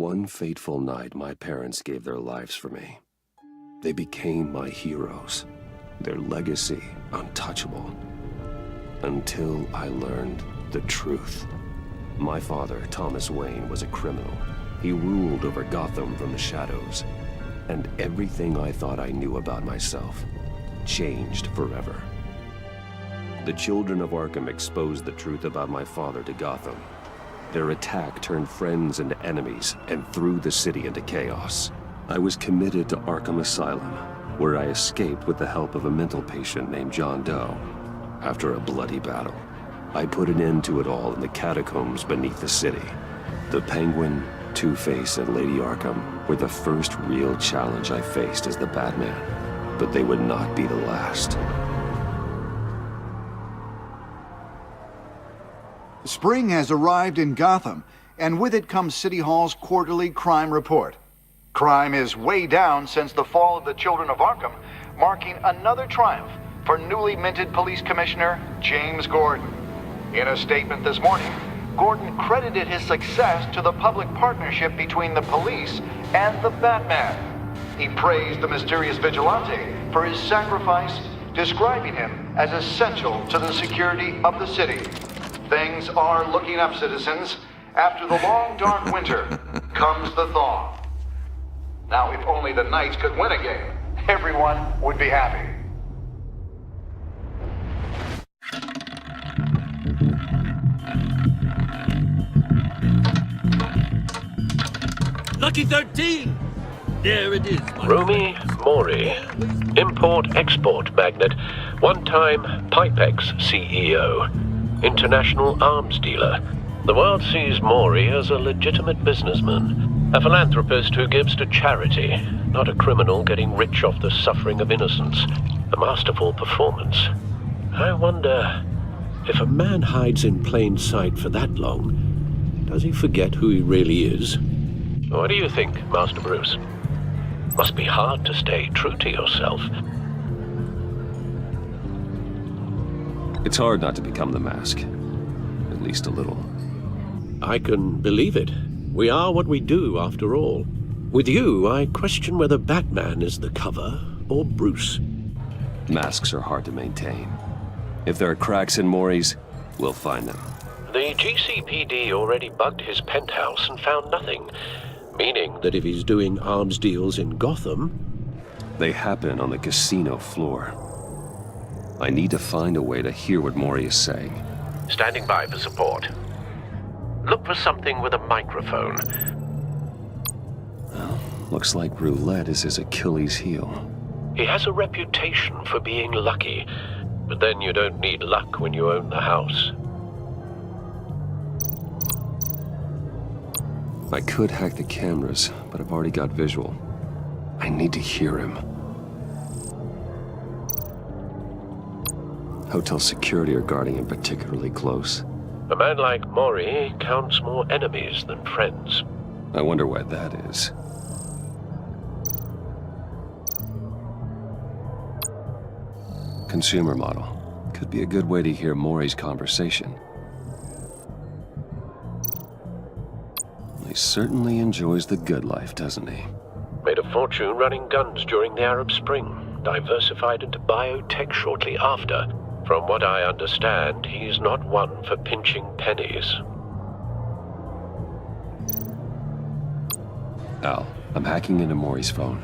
one fateful night, my parents gave their lives for me. They became my heroes, their legacy untouchable. Until I learned the truth. My father, Thomas Wayne, was a criminal. He ruled over Gotham from the shadows. And everything I thought I knew about myself changed forever. The children of Arkham exposed the truth about my father to Gotham. Their attack turned friends into enemies and threw the city into chaos. I was committed to Arkham Asylum, where I escaped with the help of a mental patient named John Doe. After a bloody battle, I put an end to it all in the catacombs beneath the city. The Penguin, Two-Face, and Lady Arkham were the first real challenge I faced as the Batman, but they would not be the last. Spring has arrived in Gotham, and with it comes City Hall's quarterly crime report. Crime is way down since the fall of the Children of Arkham, marking another triumph for newly minted Police Commissioner James Gordon. In a statement this morning, Gordon credited his success to the public partnership between the police and the Batman. He praised the mysterious vigilante for his sacrifice, describing him as essential to the security of the city. Things are looking up, citizens. After the long, dark winter comes the thaw. Now, if only the Knights could win a game, everyone would be happy. Lucky 13! There it is. Rumi Mori, import-export magnate, one-time Pipex CEO, international arms dealer. The world sees Mori as a legitimate businessman, a philanthropist who gives to charity, not a criminal getting rich off the suffering of innocence. A masterful performance. I wonder, if a man hides in plain sight for that long, does he forget who he really is? What do you think, Master Bruce? Must be hard to stay true to yourself. It's hard not to become the mask. At least a little. I can believe it. We are what we do, after all. With you, I question whether Batman is the cover or Bruce. Masks are hard to maintain. If there are cracks in Mori's, we'll find them. The GCPD already bugged his penthouse and found nothing. Meaning that if he's doing arms deals in Gotham... They happen on the casino floor. I need to find a way to hear what Mori is saying. Standing by for support. Look for something with a microphone. Well, looks like roulette is his Achilles heel. He has a reputation for being lucky, but then you don't need luck when you own the house. I could hack the cameras, but I've already got visual. I need to hear him. Hotel security are guarding him particularly close. A man like Mori counts more enemies than friends. I wonder why that is. Consumer model. Could be a good way to hear Mori's conversation. He certainly enjoys the good life, doesn't he? Made a fortune running guns during the Arab Spring. Diversified into biotech shortly after. From what I understand, he's not one for pinching pennies. Al, I'm hacking into Mori's phone.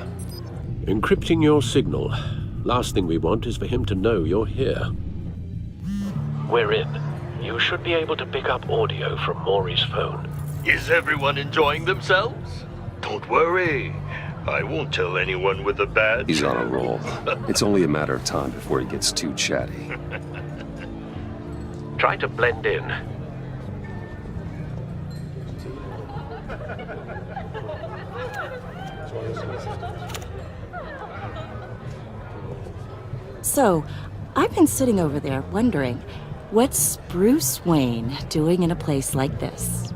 Encrypting your signal. Last thing we want is for him to know you're here. We're in. You should be able to pick up audio from Mori's phone. Is everyone enjoying themselves? Don't worry. I won't tell anyone with a badge. He's on a roll. It's only a matter of time before he gets too chatty. Try to blend in. So, I've been sitting over there wondering, what's Bruce Wayne doing in a place like this?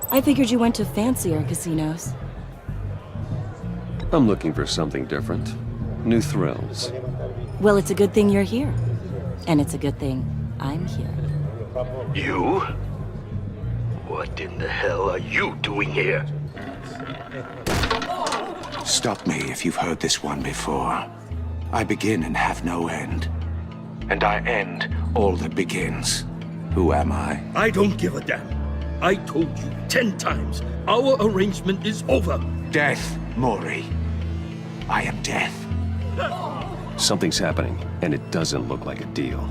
I figured you went to fancier casinos. I'm looking for something different. New thrills. Well, it's a good thing you're here. And it's a good thing I'm here. You? What in the hell are you doing here? Stop me if you've heard this one before. I begin and have no end. And I end all that begins. Who am I? I don't give a damn. I told you 10 times. Our arrangement is over. Death, Mori. I am death. Something's happening, and it doesn't look like a deal.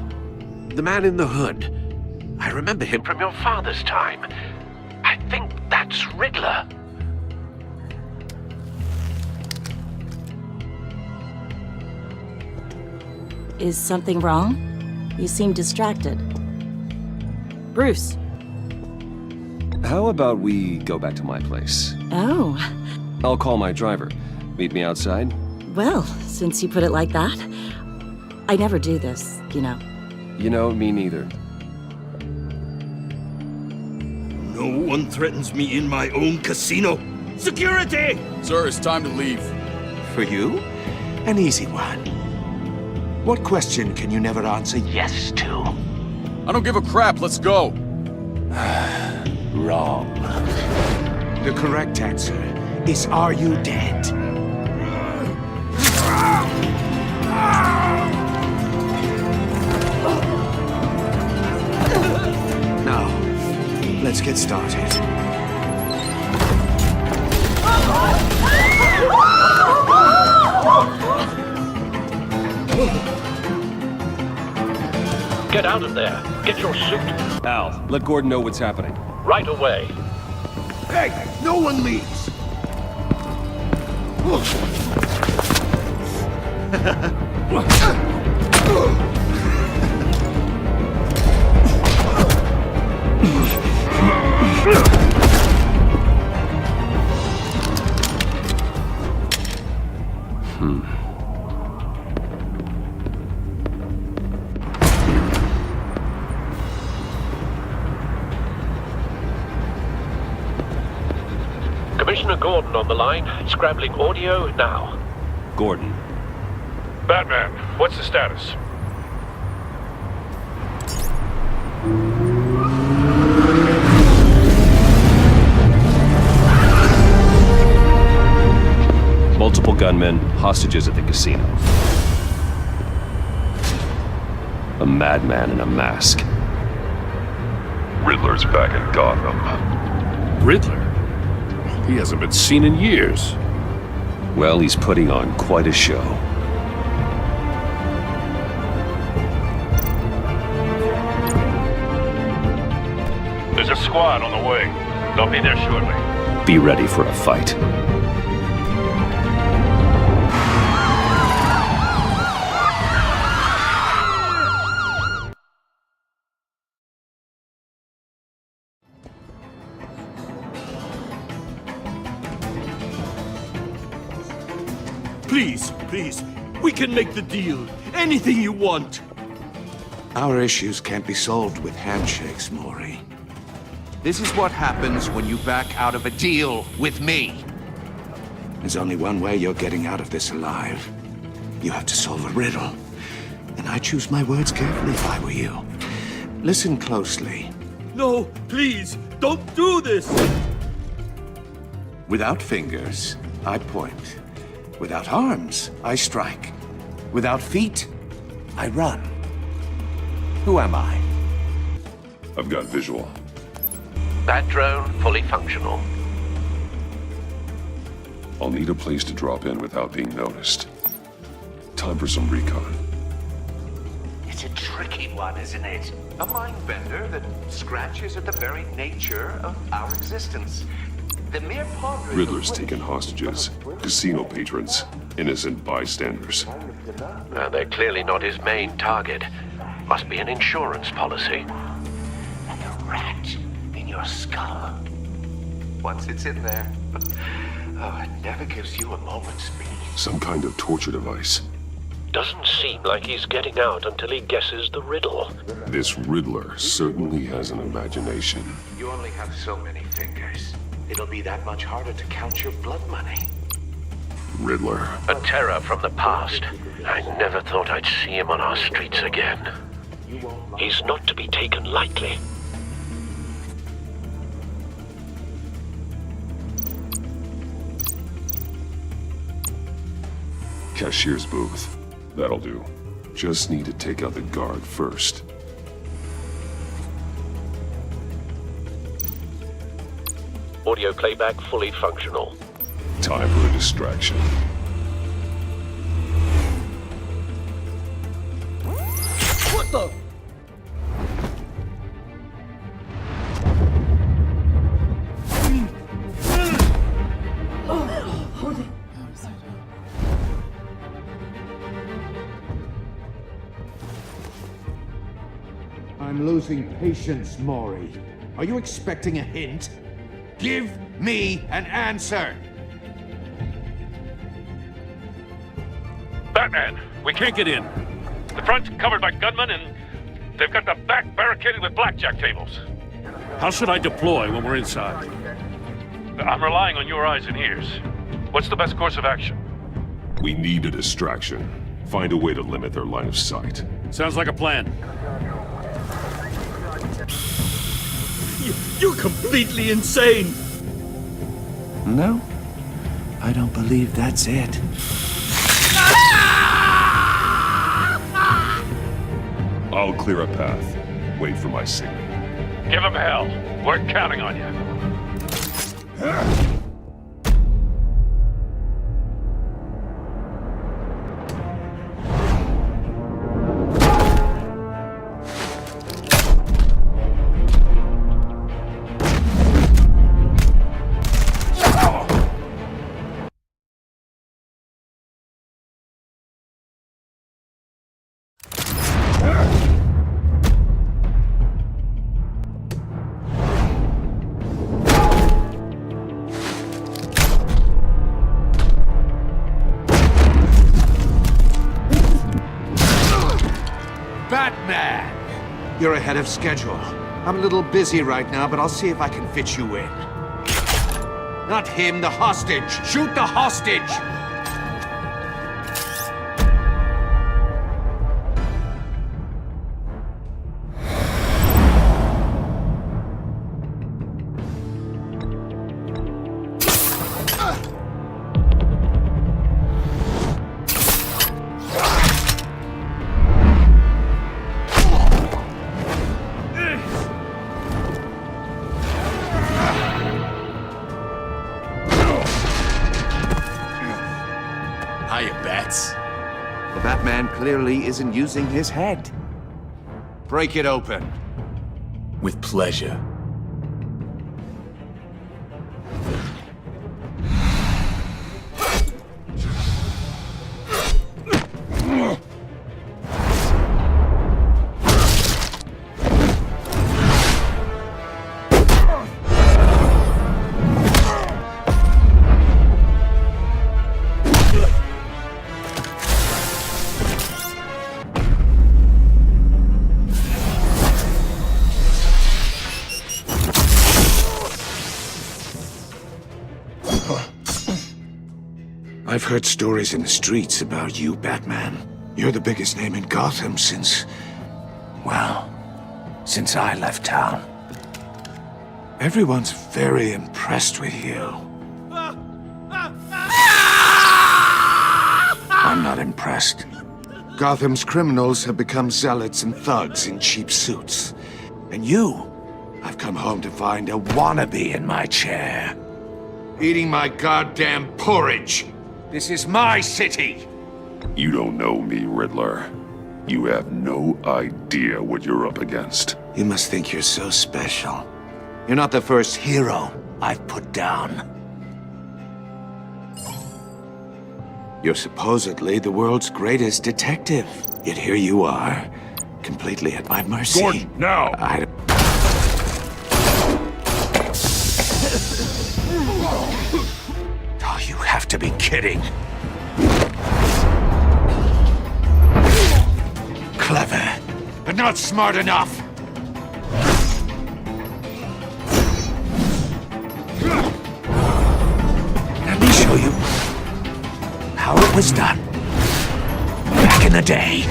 The man in the hood. I remember him from your father's time. I think that's Riddler. Is something wrong? You seem distracted. Bruce. How about we go back to my place? Oh. I'll call my driver. Meet me outside? Well, since you put it like that. I never do this, you know. You know, me neither. No one threatens me in my own casino. Security! Sir, it's time to leave. For you? An easy one. What question can you never answer yes to? I don't give a crap, let's go. Wrong. The correct answer is, are you dead? Now, let's get started. Get out of there. Get your suit. Al, let Gordon know what's happening. Right away. Hey, no one leaves! Commissioner Gordon on the line, scrambling audio now. Gordon. Batman, what's the status? Multiple gunmen, hostages at the casino. A madman in a mask. Riddler's back in Gotham. Riddler? He hasn't been seen in years. Well, he's putting on quite a show. There's a squad on the way. They'll be there shortly. Be ready for a fight. Please, please. We can make the deal. Anything you want. Our issues can't be solved with handshakes, Mori. This is what happens when you back out of a deal with me. There's only one way you're getting out of this alive. You have to solve a riddle. And I choose my words carefully if I were you. Listen closely. No, please, don't do this. Without fingers, I point. Without arms, I strike. Without feet, I run. Who am I? I've got visual. Bat drone fully functional. I'll need a place to drop in without being noticed. Time for some recon. It's a tricky one, isn't it? A mind bender that scratches at the very nature of our existence. The mere pondering Riddler's taken hostages, casino patrons, innocent bystanders. They're clearly not his main target. Must be an insurance policy. And a rat in your skull. Once it's in there, oh, it never gives you a moment's peace. Some kind of torture device. Doesn't seem like he's getting out until he guesses the riddle. This Riddler certainly has an imagination. You only have so many fingers. It'll be that much harder to count your blood money. Riddler. A terror from the past. I never thought I'd see him on our streets again. He's not to be taken lightly. Cashier's booth. That'll do. Just need to take out the guard first. Audio playback fully functional. Time for a distraction. What the? I'm losing patience, Maury. Are you expecting a hint? Give me an answer! Batman, we can't get in. The front's covered by gunmen, and they've got the back barricaded with blackjack tables. How should I deploy when we're inside? I'm relying on your eyes and ears. What's the best course of action? We need a distraction. Find a way to limit their line of sight. Sounds like a plan. You're completely insane! No, I don't believe that's it. I'll clear a path. Wait for my signal. Give them hell. We're counting on you. Batman! You're ahead of schedule. I'm a little busy right now, but I'll see if I can fit you in. Not him, the hostage! Shoot the hostage! The Batman clearly isn't using his head. Break it open. With pleasure. I've heard stories in the streets about you, Batman. You're the biggest name in Gotham since I left town. Everyone's very impressed with you. I'm not impressed. Gotham's criminals have become zealots and thugs in cheap suits. And you, I've come home to find a wannabe in my chair. Eating my goddamn porridge. This is my city! You don't know me, Riddler. You have no idea what you're up against. You must think you're so special. You're not the first hero I've put down. You're supposedly the world's greatest detective. Yet here you are, completely at my mercy. Gordon, now! Oh, you have to be kidding. Clever, but not smart enough. Let me show you how it was done back in the day.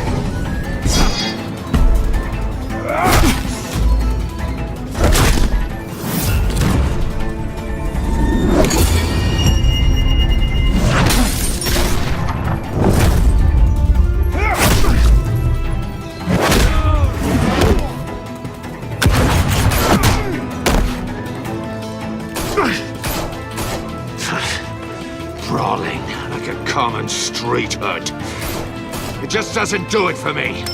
treatment. It just doesn't do it for me.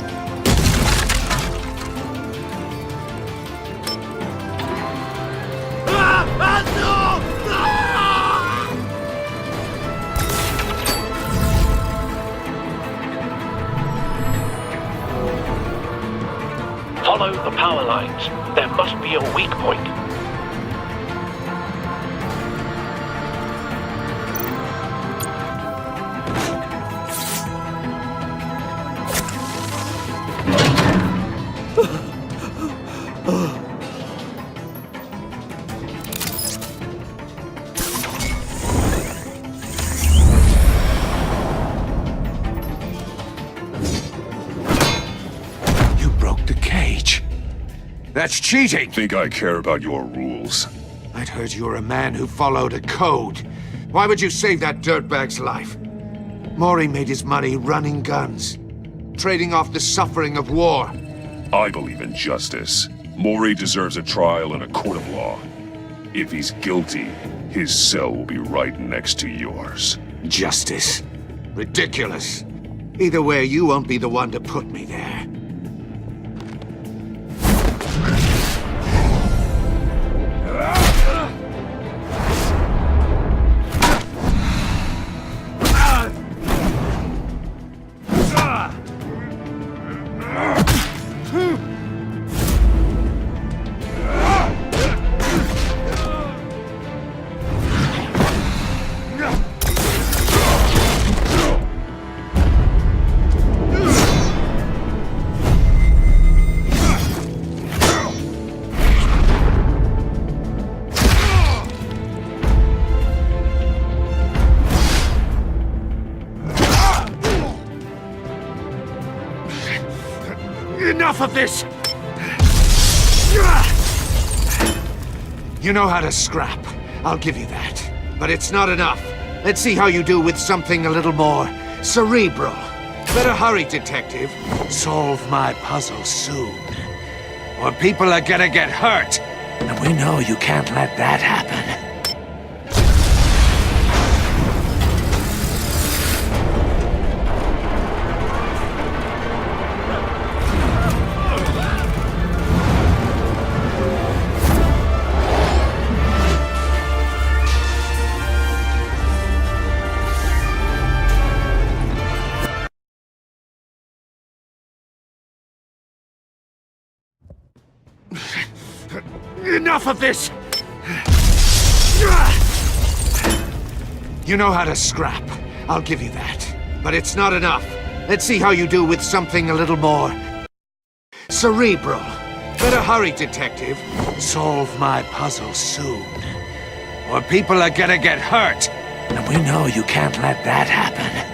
Follow the power lines. There must be a weak point. That's cheating! Think I care about your rules? I'd heard you were a man who followed a code. Why would you save that dirtbag's life? Mori made his money running guns, trading off the suffering of war. I believe in justice. Mori deserves a trial in a court of law. If he's guilty, his cell will be right next to yours. Justice? Ridiculous. Either way, you won't be the one to put me there. Enough of this! You know how to scrap. I'll give you that. But it's not enough. Let's see how you do with something a little more cerebral. Better hurry, detective. Solve my puzzle soon. Or people are gonna get hurt. And we know you can't let that happen. Enough of this! You know how to scrap. I'll give you that. But it's not enough. Let's see how you do with something a little more cerebral. Better hurry, detective. Solve my puzzle soon. Or people are gonna get hurt. And we know you can't let that happen.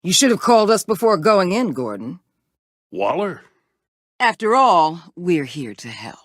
You should have called us before going in, Gordon. Waller? After all, we're here to help.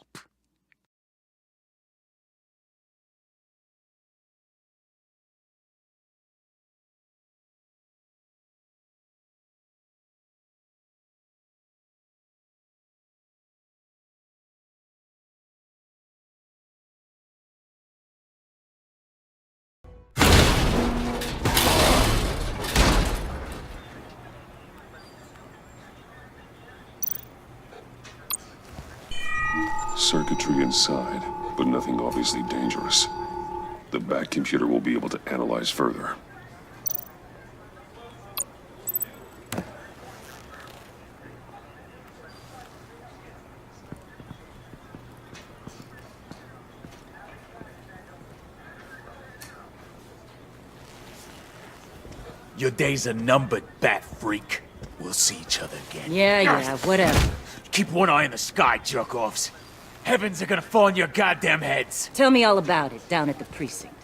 Circuitry inside, but nothing obviously dangerous. The back computer will be able to analyze further. Your days are numbered, bat freak. We'll see each other again. Yeah, whatever. Keep one eye in the sky, jerk-offs. Heavens are gonna fall on your goddamn heads. Tell me all about it down at the precinct.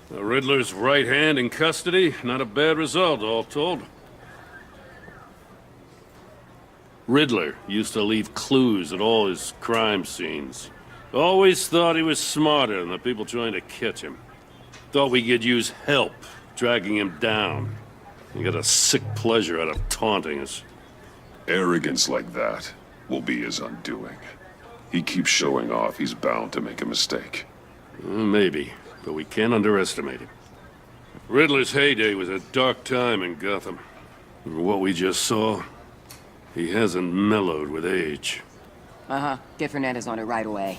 The Riddler's right hand in custody. Not a bad result, all told. Riddler used to leave clues at all his crime scenes. Always thought he was smarter than the people trying to catch him. Thought we could use help, dragging him down. He got a sick pleasure out of taunting us. Arrogance like that will be his undoing. He keeps showing off, he's bound to make a mistake. Maybe, but we can't underestimate him. Riddler's heyday was a dark time in Gotham. And what we just saw, he hasn't mellowed with age. Uh-huh. Get Fernandez on it right away.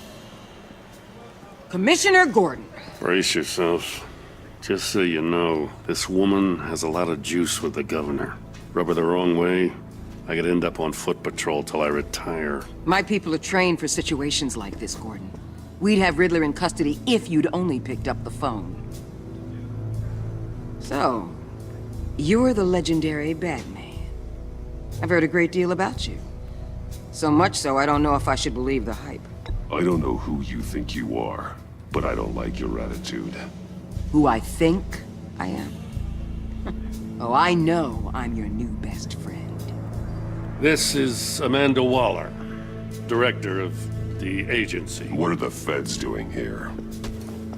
Commissioner Gordon. Brace yourselves. Just so you know, this woman has a lot of juice with the governor. Rub her the wrong way, I could end up on foot patrol till I retire. My people are trained for situations like this, Gordon. We'd have Riddler in custody if you'd only picked up the phone. So, you're the legendary Batman. I've heard a great deal about you. So much so, I don't know if I should believe the hype. I don't know who you think you are, but I don't like your attitude. Who I think I am? Oh, I know I'm your new best friend. This is Amanda Waller, director of the agency. What are the feds doing here?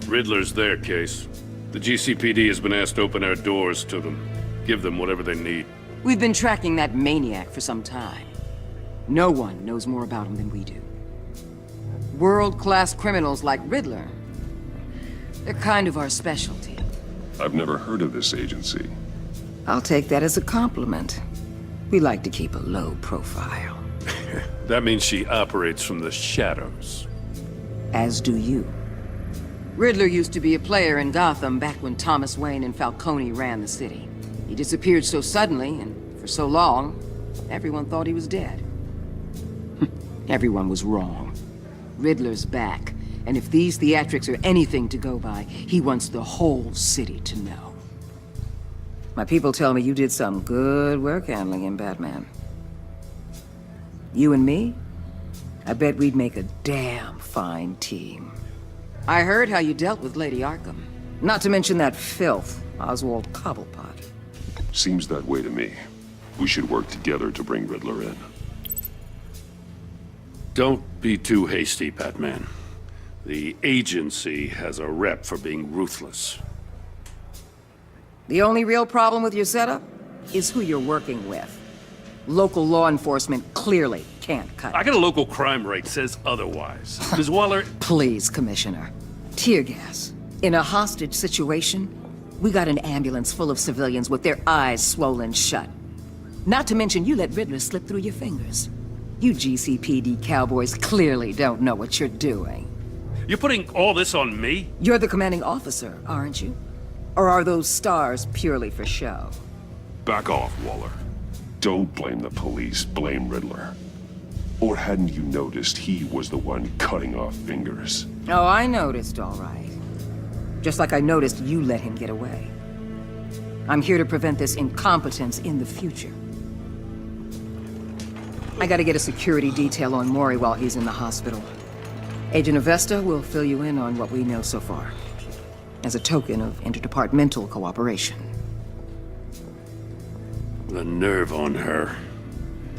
Riddler's their case. The GCPD has been asked to open our doors to them. Give them whatever they need. We've been tracking that maniac for some time. No one knows more about him than we do. World-class criminals like Riddler. They're kind of our specialty. I've never heard of this agency. I'll take that as a compliment. We like to keep a low profile. That means she operates from the shadows. As do you. Riddler used to be a player in Gotham back when Thomas Wayne and Falcone ran the city. He disappeared so suddenly and for so long, everyone thought he was dead. Everyone was wrong. Riddler's back, and if these theatrics are anything to go by, he wants the whole city to know. My people tell me you did some good work handling him, Batman. You and me? I bet we'd make a damn fine team. I heard how you dealt with Lady Arkham. Not to mention that filth, Oswald Cobblepot. Seems that way to me. We should work together to bring Riddler in. Don't be too hasty, Batman. The agency has a rep for being ruthless. The only real problem with your setup is who you're working with. Local law enforcement clearly can't cut it. I got a local crime rate says otherwise. Ms. Waller... Please, Commissioner. Tear gas. In a hostage situation, we got an ambulance full of civilians with their eyes swollen shut. Not to mention you let Riddler slip through your fingers. You GCPD cowboys clearly don't know what you're doing. You're putting all this on me? You're the commanding officer, aren't you? Or are those stars purely for show? Back off, Waller. Don't blame the police, blame Riddler. Or hadn't you noticed he was the one cutting off fingers? Oh, I noticed, all right. Just like I noticed you let him get away. I'm here to prevent this incompetence in the future. I gotta get a security detail on Mori while he's in the hospital. Agent Avesta will fill you in on what we know so far, as a token of interdepartmental cooperation. The nerve on her.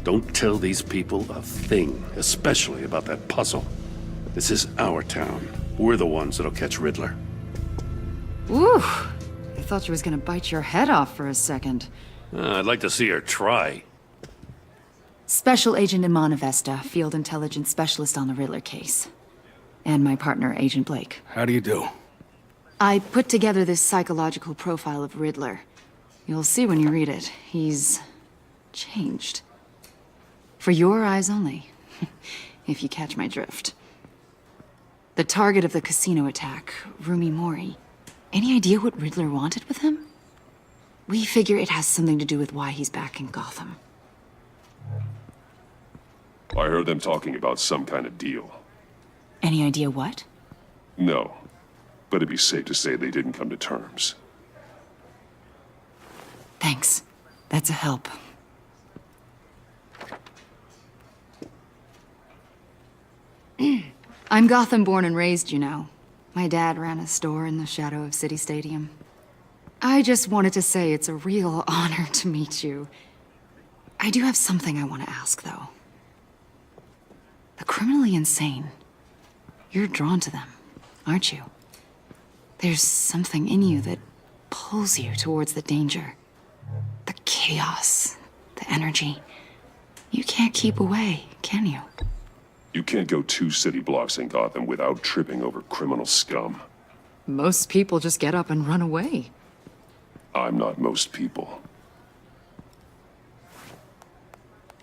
Don't tell these people a thing, especially about that puzzle. This is our town. We're the ones that'll catch Riddler. Ooh, I thought she was gonna bite your head off for a second. I'd like to see her try. Special Agent Iman Avesta, Field Intelligence Specialist on the Riddler case. And my partner, Agent Blake. How do you do? I put together this psychological profile of Riddler. You'll see when you read it. He's changed. For your eyes only, if you catch my drift. The target of the casino attack, Rumi Mori. Any idea what Riddler wanted with him? We figure it has something to do with why he's back in Gotham. I heard them talking about some kind of deal. Any idea what? No, but it'd be safe to say they didn't come to terms. Thanks. That's a help. I'm Gotham born and raised, you know. My dad ran a store in the shadow of City Stadium. I just wanted to say it's a real honor to meet you. I do have something I want to ask, though. The criminally insane. You're drawn to them, aren't you? There's something in you that pulls you towards the danger. The chaos, the energy. You can't keep away, can you? You can't go 2 city blocks in Gotham without tripping over criminal scum. Most people just get up and run away. I'm not most people.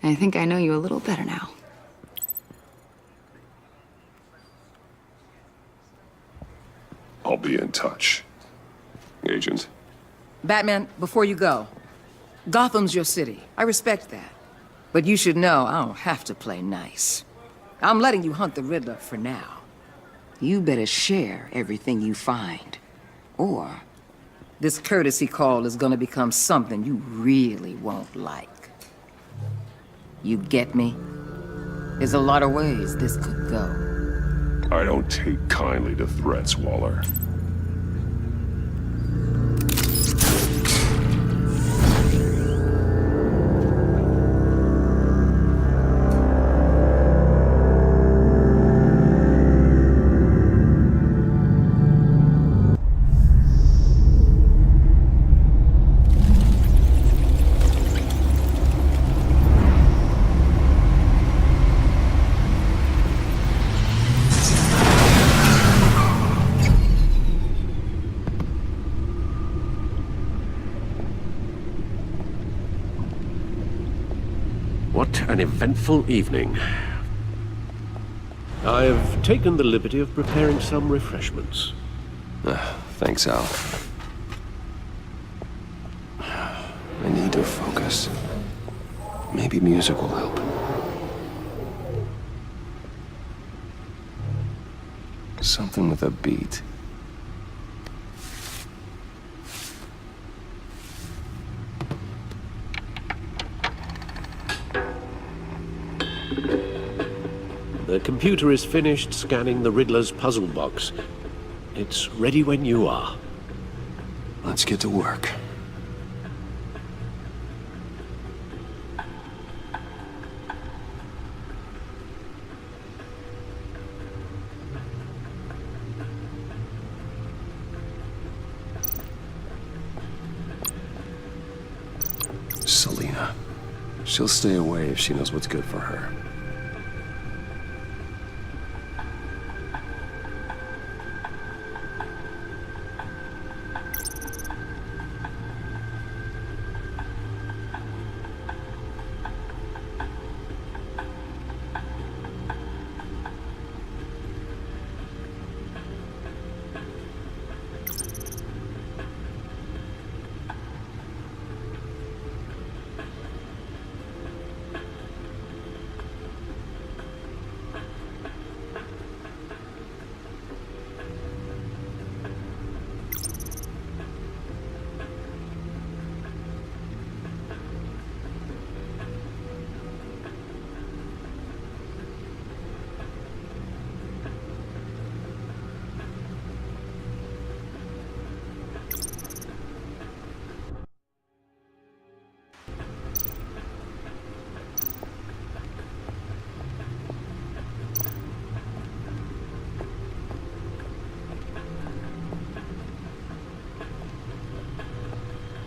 I think I know you a little better now. I'll be in touch. Agent. Batman, before you go, Gotham's your city. I respect that. But you should know I don't have to play nice. I'm letting you hunt the Riddler for now. You better share everything you find. Or this courtesy call is gonna become something you really won't like. You get me? There's a lot of ways this could go. I don't take kindly to threats, Waller. What an eventful evening. I've taken the liberty of preparing some refreshments. Thanks, Al. I need to focus. Maybe music will help. Something with a beat. The computer is finished scanning the Riddler's puzzle box. It's ready when you are. Let's get to work. Selina. She'll stay away if she knows what's good for her.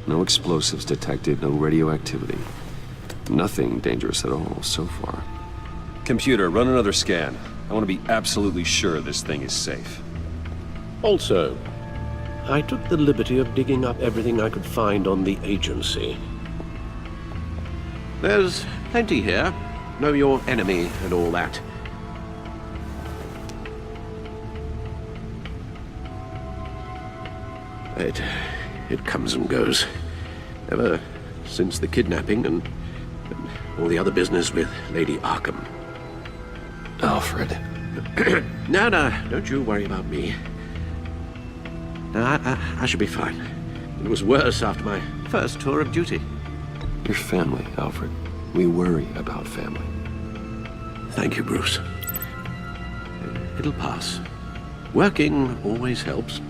No explosives detected, no radioactivity. Nothing dangerous at all so far. Computer, run another scan. I want to be absolutely sure this thing is safe. Also, I took the liberty of digging up everything I could find on the agency. There's plenty here. Know your enemy and all that. It comes and goes. Ever since the kidnapping and all the other business with Lady Arkham. Alfred. No, don't you worry about me. No, I should be fine. It was worse after my first tour of duty. Your family, Alfred. We worry about family. Thank you, Bruce. It'll pass. Working always helps.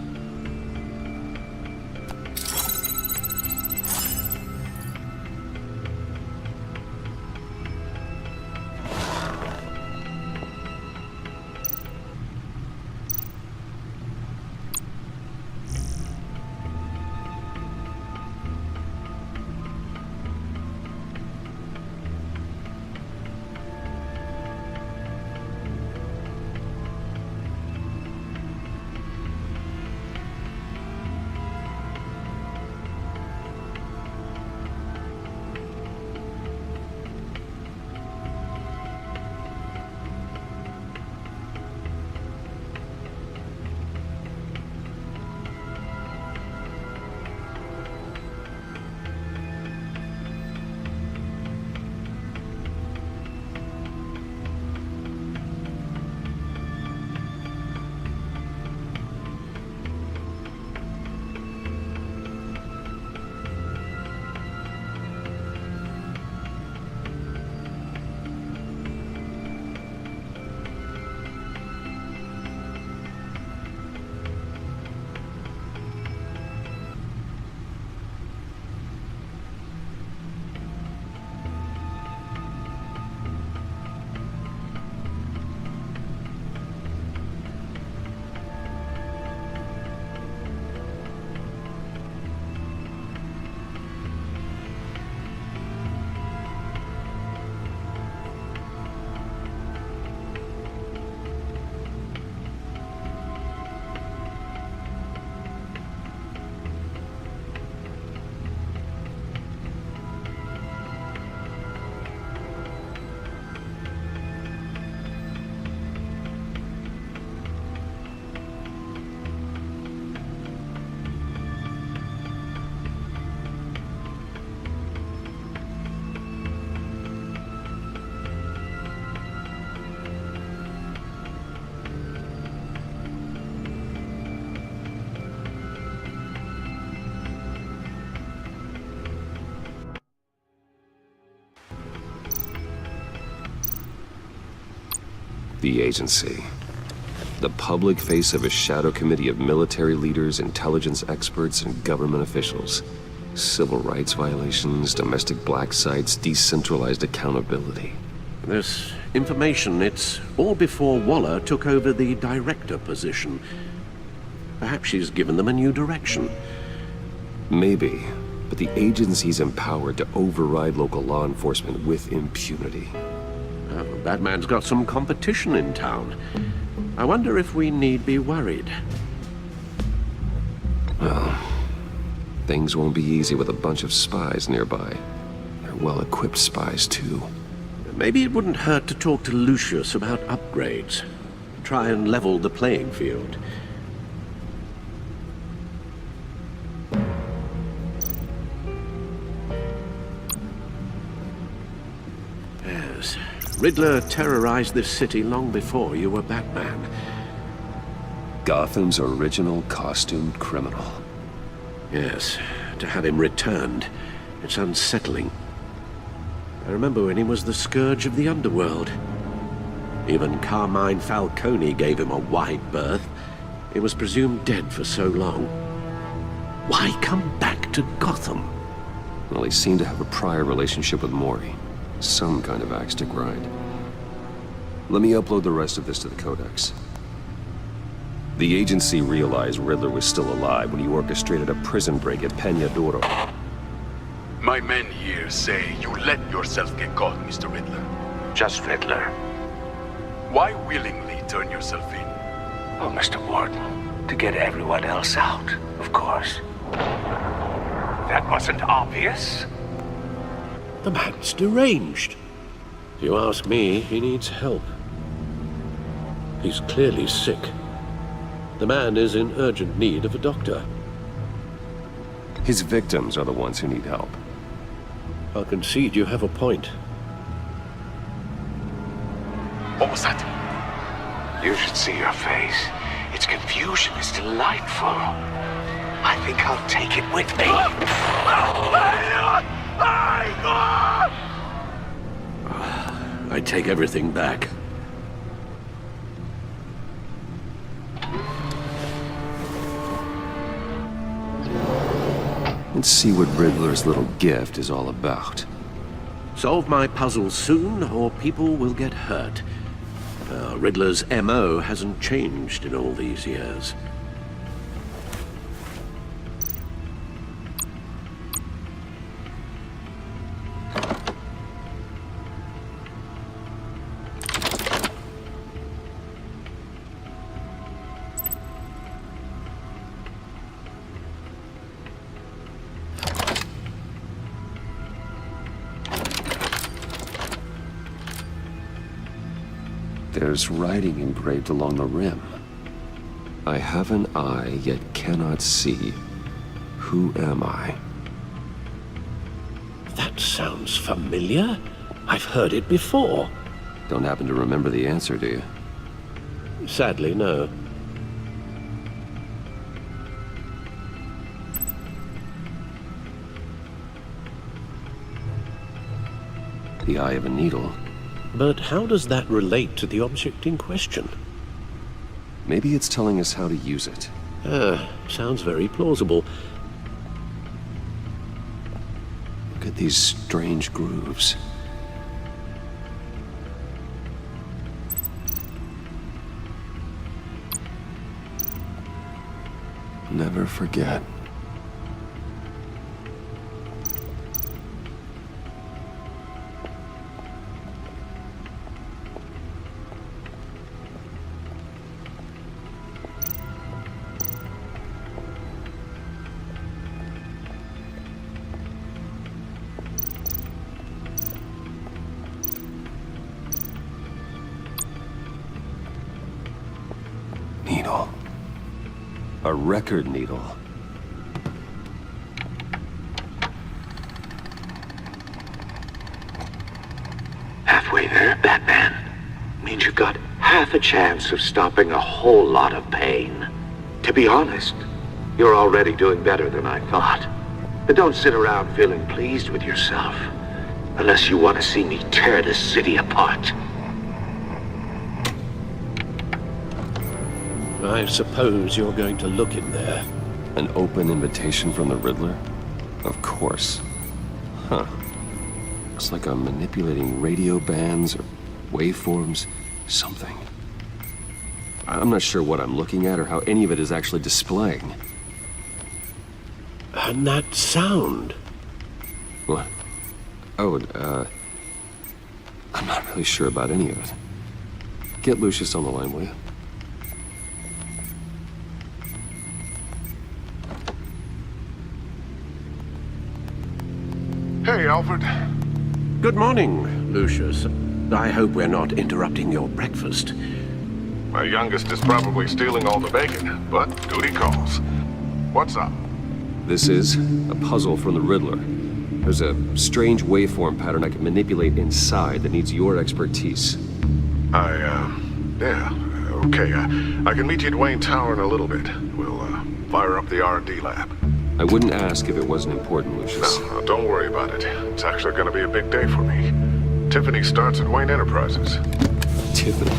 The agency. The public face of a shadow committee of military leaders, intelligence experts, and government officials. Civil rights violations, domestic black sites, decentralized accountability. This information, it's all before Waller took over the director position. Perhaps she's given them a new direction. Maybe, but the agency's empowered to override local law enforcement with impunity. Batman's got some competition in town. I wonder if we need be worried. Well, things won't be easy with a bunch of spies nearby. They're well-equipped spies, too. Maybe it wouldn't hurt to talk to Lucius about upgrades. Try and level the playing field. Yes. Riddler terrorized this city long before you were Batman. Gotham's original costumed criminal. Yes, to have him returned, it's unsettling. I remember when he was the scourge of the underworld. Even Carmine Falcone gave him a wide berth. He was presumed dead for so long. Why come back to Gotham? Well, he seemed to have a prior relationship with Mori. Some kind of axe to grind. Let me upload the rest of this to the Codex. The agency realized Riddler was still alive when he orchestrated a prison break at Peña Duro. My men here say you let yourself get caught, Mr. Riddler. Just Riddler. Why willingly turn yourself in? Oh, Mr. Warden, to get everyone else out, of course. That wasn't obvious. The man's deranged. If you ask me, he needs help. He's clearly sick. The man is in urgent need of a doctor. His victims are the ones who need help. I'll concede you have a point. What was that? You should see your face. Its confusion is delightful. I think I'll take it with me. I take everything back. Let's see what Riddler's little gift is all about. Solve my puzzle soon, or people will get hurt. Riddler's MO hasn't changed in all these years. There's writing engraved along the rim. I have an eye, yet cannot see. Who am I? That sounds familiar. I've heard it before. Don't happen to remember the answer, do you? Sadly, no. The eye of a needle. But how does that relate to the object in question? Maybe it's telling us how to use it. Sounds very plausible. Look at these strange grooves. Never forget. Needle. A record needle. Halfway there, Batman. Means you've got half a chance of stopping a whole lot of pain. To be honest, you're already doing better than I thought. But don't sit around feeling pleased with yourself. Unless you want to see me tear this city apart. I suppose you're going to look in there. An open invitation from the Riddler? Of course. Huh. Looks like I'm manipulating radio bands or waveforms, something. I'm not sure what I'm looking at or how any of it is actually displaying. And that sound? What? Oh, I'm not really sure about any of it. Get Lucius on the line, will you? Hey, Alfred. Good morning, Lucius. I hope we're not interrupting your breakfast. My youngest is probably stealing all the bacon, but duty calls. What's up? This is a puzzle from the Riddler. There's a strange waveform pattern I can manipulate inside that needs your expertise. Yeah, okay. I can meet you at Wayne Tower in a little bit. We'll, fire up the R&D lab. I wouldn't ask if it wasn't important, Lucius. No, don't worry about it. It's actually gonna be a big day for me. Tiffany starts at Wayne Enterprises. Tiffany?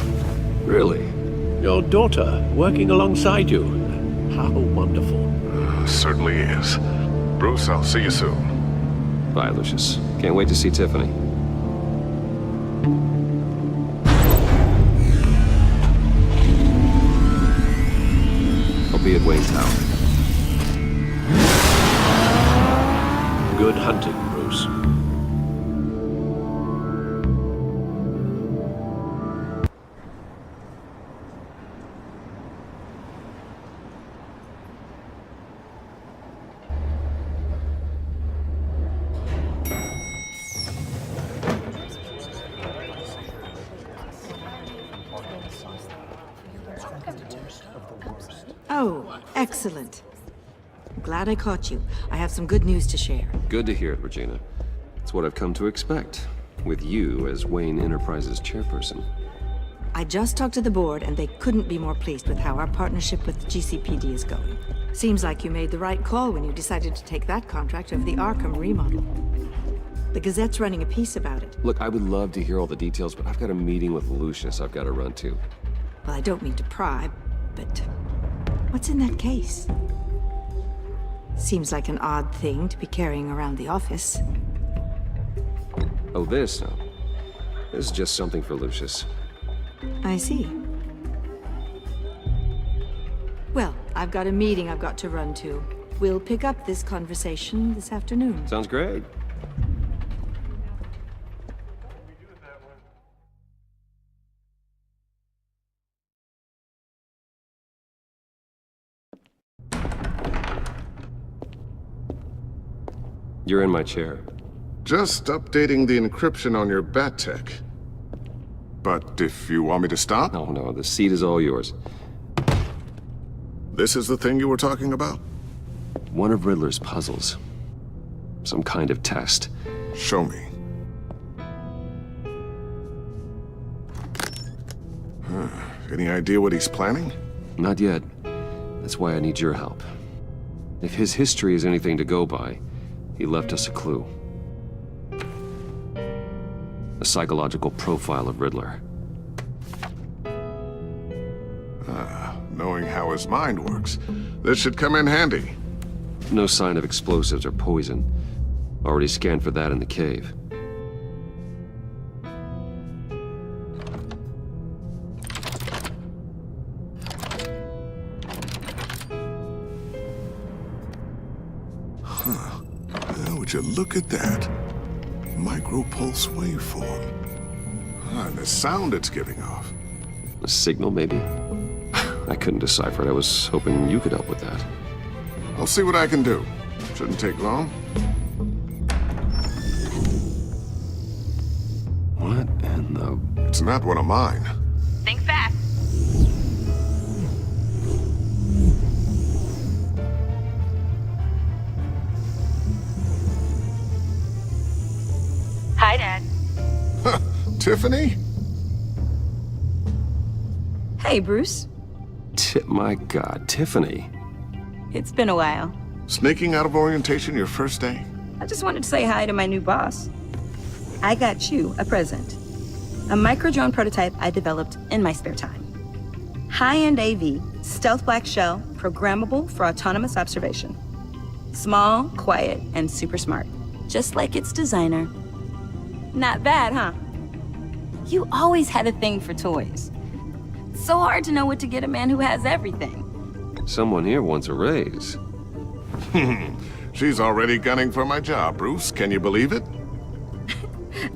Really? Your daughter, working alongside you. How wonderful. Certainly is. Bruce, I'll see you soon. Bye, Lucius. Can't wait to see Tiffany. I'll be at Wayne Tower. Good hunting, Bruce. Oh, excellent. Glad I caught you. I have some good news to share. Good to hear it, Regina. It's what I've come to expect, with you as Wayne Enterprises chairperson. I just talked to the board, and they couldn't be more pleased with how our partnership with GCPD is going. Seems like you made the right call when you decided to take that contract over the Arkham remodel. The Gazette's running a piece about it. Look, I would love to hear all the details, but I've got a meeting with Lucius I've got to run to. Well, I don't mean to pry, but what's in that case? Seems like an odd thing to be carrying around the office. Oh, this? No. This is just something for Lucius. I see. Well, I've got a meeting I've got to run to. We'll pick up this conversation this afternoon. Sounds great. You're in my chair. Just updating the encryption on your bat tech. But if you want me to stop? Oh, no, the seat is all yours. This is the thing you were talking about? One of Riddler's puzzles. Some kind of test. Show me. Any idea what he's planning? Not yet. That's why I need your help. If his history is anything to go by, he left us a clue. A psychological profile of Riddler. Knowing how his mind works, this should come in handy. No sign of explosives or poison. Already scanned for that in the cave. Would you look at that? Micro-pulse waveform. And the sound it's giving off. A signal, maybe? I couldn't decipher it. I was hoping you could help with that. I'll see what I can do. Shouldn't take long. What in the... It's not one of mine. Think fast. Hi, Dad. Tiffany? Hey, Bruce. My God, Tiffany. It's been a while. Sneaking out of orientation your first day? I just wanted to say hi to my new boss. I got you a present. A micro-drone prototype I developed in my spare time. High-end AV, stealth black shell, programmable for autonomous observation. Small, quiet, and super smart. Just like its designer. Not bad, huh? You always had a thing for toys. So hard to know what to get a man who has everything. Someone here wants a raise. She's already gunning for my job, Bruce. Can you believe it?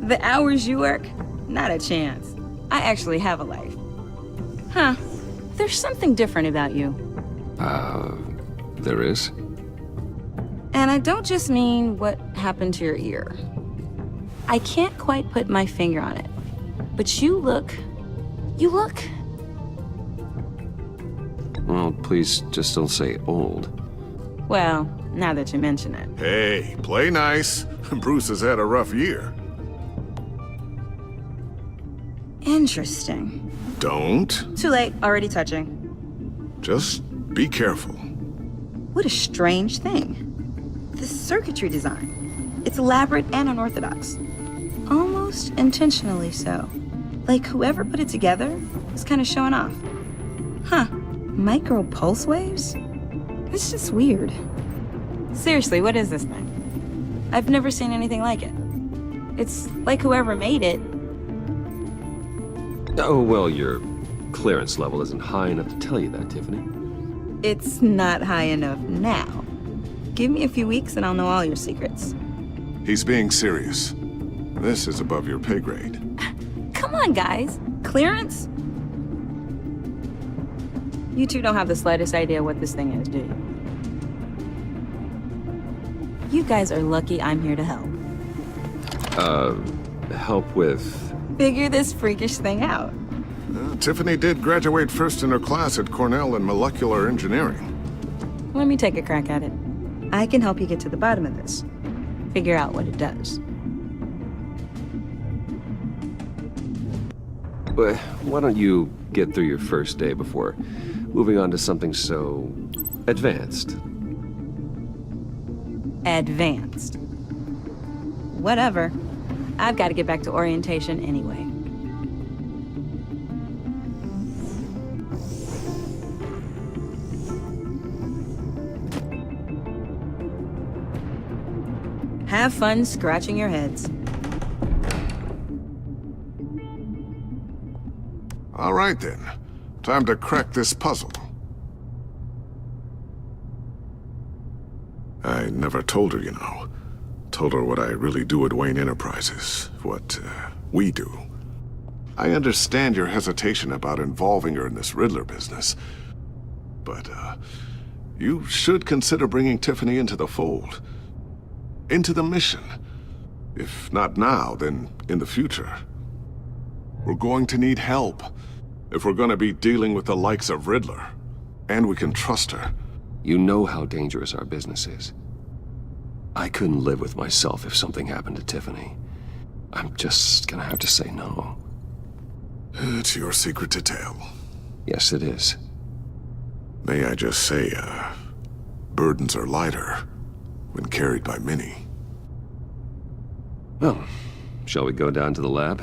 The hours you work? Not a chance. I actually have a life. Huh. There's something different about you. There is? And I don't just mean what happened to your ear. I can't quite put my finger on it. But you look... Well, please just don't say old. Well, now that you mention it. Hey, play nice. Bruce has had a rough year. Interesting. Don't. Too late, already touching. Just be careful. What a strange thing. The circuitry design. It's elaborate and unorthodox. Almost intentionally so. Like whoever put it together was kind of showing off. Huh. Micro pulse waves? It's just weird. Seriously, what is this thing? I've never seen anything like it. It's like whoever made it. Oh, well, your clearance level isn't high enough to tell you that, Tiffany. It's not high enough now. Give me a few weeks and I'll know all your secrets. He's being serious. This is above your pay grade. Come on, guys. Clearance? You two don't have the slightest idea what this thing is, do you? You guys are lucky I'm here to help. Help with... Figure this freakish thing out. Tiffany did graduate first in her class at Cornell in molecular engineering. Let me take a crack at it. I can help you get to the bottom of this. Figure out what it does. But why don't you get through your first day before moving on to something so advanced? Advanced. Whatever. I've got to get back to orientation anyway. Have fun scratching your heads. All right then. Time to crack this puzzle. I never told her, you know. Told her what I really do at Wayne Enterprises. What, we do. I understand your hesitation about involving her in this Riddler business. But, you should consider bringing Tiffany into the fold. Into the mission. If not now, then in the future. We're going to need help if we're going to be dealing with the likes of Riddler. And we can trust her. You know how dangerous our business is. I couldn't live with myself if something happened to Tiffany. I'm just gonna have to say no. It's your secret to tell. Yes, it is. May I just say, burdens are lighter when carried by many. Well, shall we go down to the lab?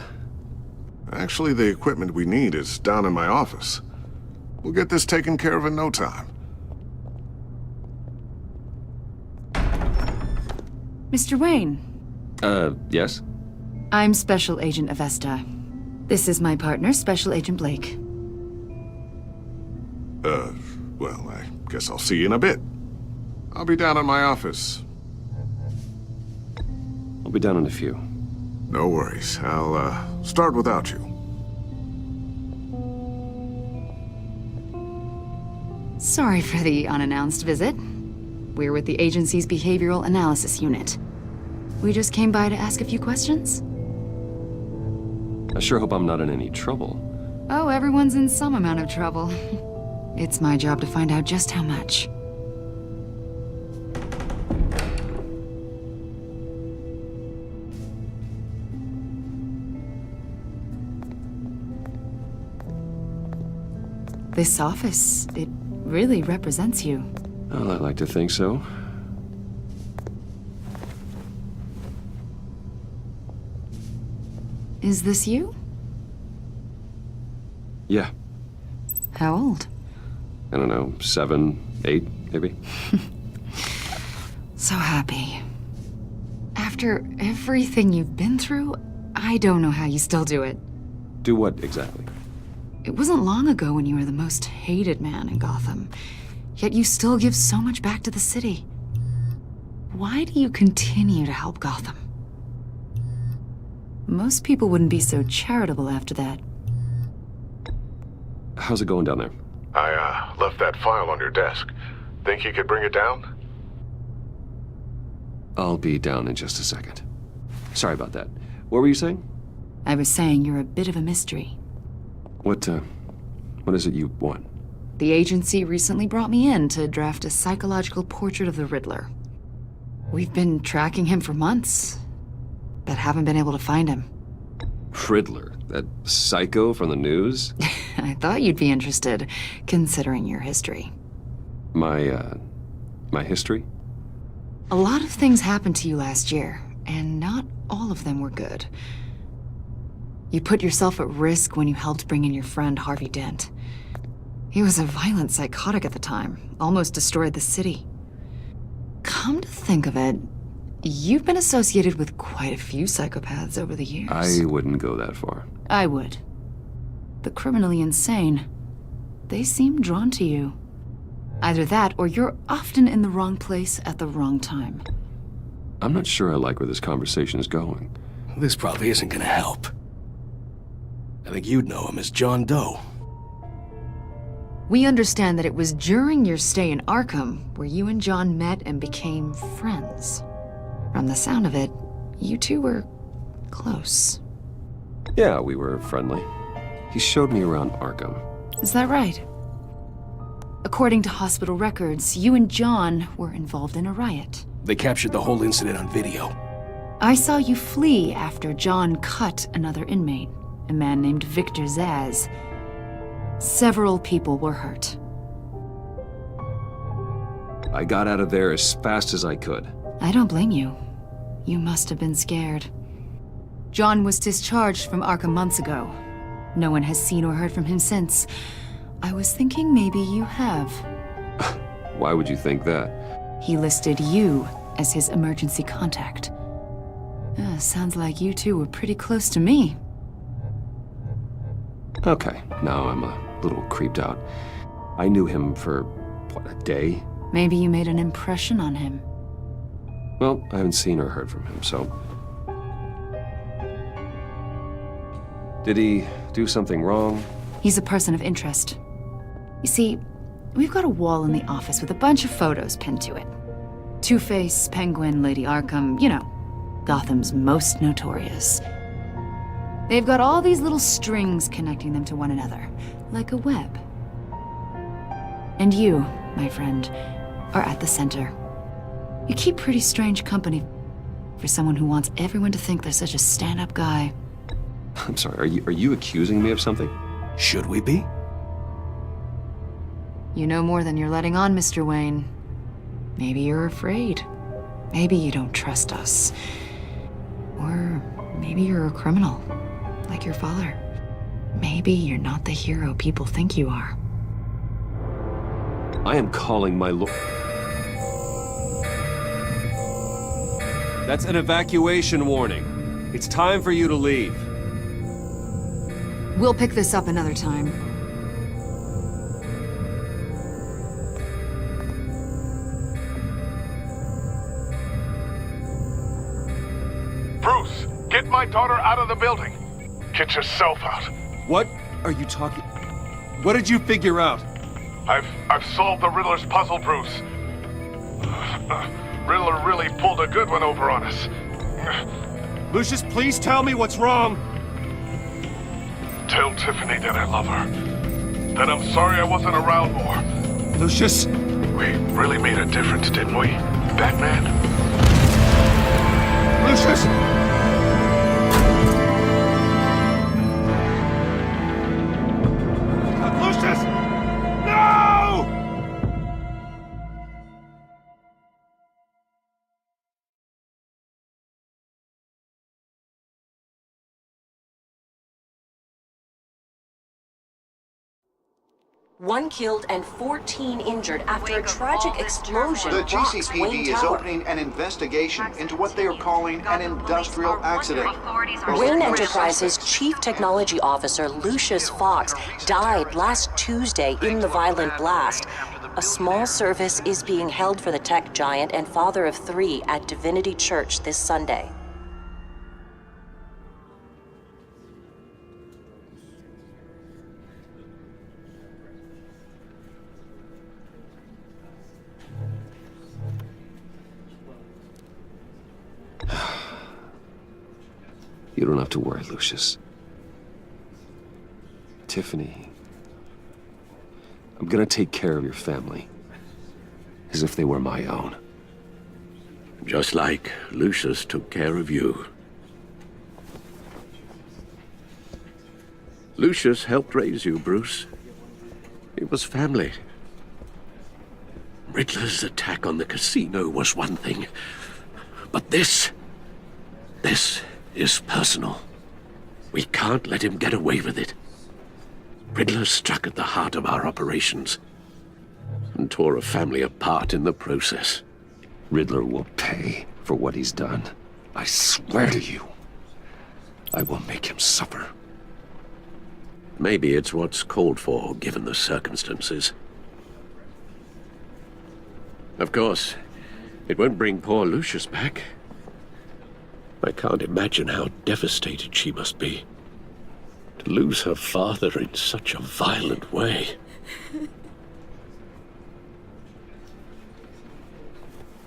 Actually, the equipment we need is down in my office. We'll get this taken care of in no time. Mr. Wayne. Yes? I'm Special Agent Avesta. This is my partner, Special Agent Blake. Well, I guess I'll see you in a bit. I'll be down in my office. I'll be down in a few. No worries. I'll, start without you. Sorry for the unannounced visit. We're with the agency's Behavioral Analysis Unit. We just came by to ask a few questions. I sure hope I'm not in any trouble. Oh, everyone's in some amount of trouble. It's my job to find out just how much. This office, it really represents you. Well, I like to think so. Is this you? Yeah. How old? I don't know, 7, 8, maybe? So happy. After everything you've been through, I don't know how you still do it. Do what, exactly? It wasn't long ago when you were the most hated man in Gotham. Yet you still give so much back to the city. Why do you continue to help Gotham? Most people wouldn't be so charitable after that. How's it going down there? I, left that file on your desk. Think you could bring it down? I'll be down in just a second. Sorry about that. What were you saying? I was saying you're a bit of a mystery. What is it you want? The agency recently brought me in to draft a psychological portrait of the Riddler. We've been tracking him for months, but haven't been able to find him. Riddler? That psycho from the news? I thought you'd be interested, considering your history. My history? A lot of things happened to you last year, and not all of them were good. You put yourself at risk when you helped bring in your friend Harvey Dent. He was a violent psychotic at the time, almost destroyed the city. Come to think of it, you've been associated with quite a few psychopaths over the years. I wouldn't go that far. I would. The criminally insane. They seem drawn to you. Either that, or you're often in the wrong place at the wrong time. I'm not sure I like where this conversation is going. This probably isn't gonna help. I think you'd know him as John Doe. We understand that it was during your stay in Arkham where you and John met and became friends. From the sound of it, you two were close. Yeah, we were friendly. He showed me around Arkham. Is that right? According to hospital records, you and John were involved in a riot. They captured the whole incident on video. I saw you flee after John cut another inmate. a man named Victor Zaz. Several people were hurt. I got out of there as fast as I could. I don't blame you. You must have been scared. John was discharged from Arkham months ago. No one has seen or heard from him since. I was thinking maybe you have. Why would you think that? He listed you as his emergency contact. Sounds like you two were pretty close to me. Okay, now I'm a little creeped out. I knew him for, what, a day? Maybe you made an impression on him. Well, I haven't seen or heard from him, so... Did he do something wrong? He's a person of interest. You see, we've got a wall in the office with a bunch of photos pinned to it. Two-Face, Penguin, Lady Arkham, you know, Gotham's most notorious. They've got all these little strings connecting them to one another, like a web. And you, my friend, are at the center. You keep pretty strange company for someone who wants everyone to think they're such a stand-up guy. I'm sorry, are you accusing me of something? Should we be? You know more than you're letting on, Mr. Wayne. Maybe you're afraid. Maybe you don't trust us. Or maybe you're a criminal, like your father. Maybe you're not the hero people think you are. I am calling my lord. That's an evacuation warning. It's time for you to leave. We'll pick this up another time. Bruce, get my daughter out of the building. Get yourself out. What are you talking... What did you figure out? I've solved the Riddler's puzzle, Bruce. Riddler really pulled a good one over on us. Lucius, please tell me what's wrong. Tell Tiffany that I love her. That I'm sorry I wasn't around more. Lucius? We really made a difference, didn't we, Batman? Lucius! Lucius! No! One killed and 14 injured after a tragic explosion. The rocks GCPD Wayne is Tower. opening an investigation into what they are calling an industrial accident. Wayne Enterprises' chief technology officer, Lucius Fox, died last Tuesday in the violent blast. A small service is being held for the tech giant and father of 3 at Divinity Church this Sunday. You don't have to worry, Lucius. Tiffany, I'm gonna take care of your family. As if they were my own. Just like Lucius took care of you. Lucius helped raise you, Bruce. It was family. Riddler's attack on the casino was one thing. But this is personal. We can't let him get away with it. Riddler struck at the heart of our operations and tore a family apart in the process. Riddler will pay for what he's done. I swear to you, I will make him suffer. Maybe it's what's called for, given the circumstances. Of course, it won't bring poor Lucius back. I can't imagine how devastated she must be. To lose her father in such a violent way.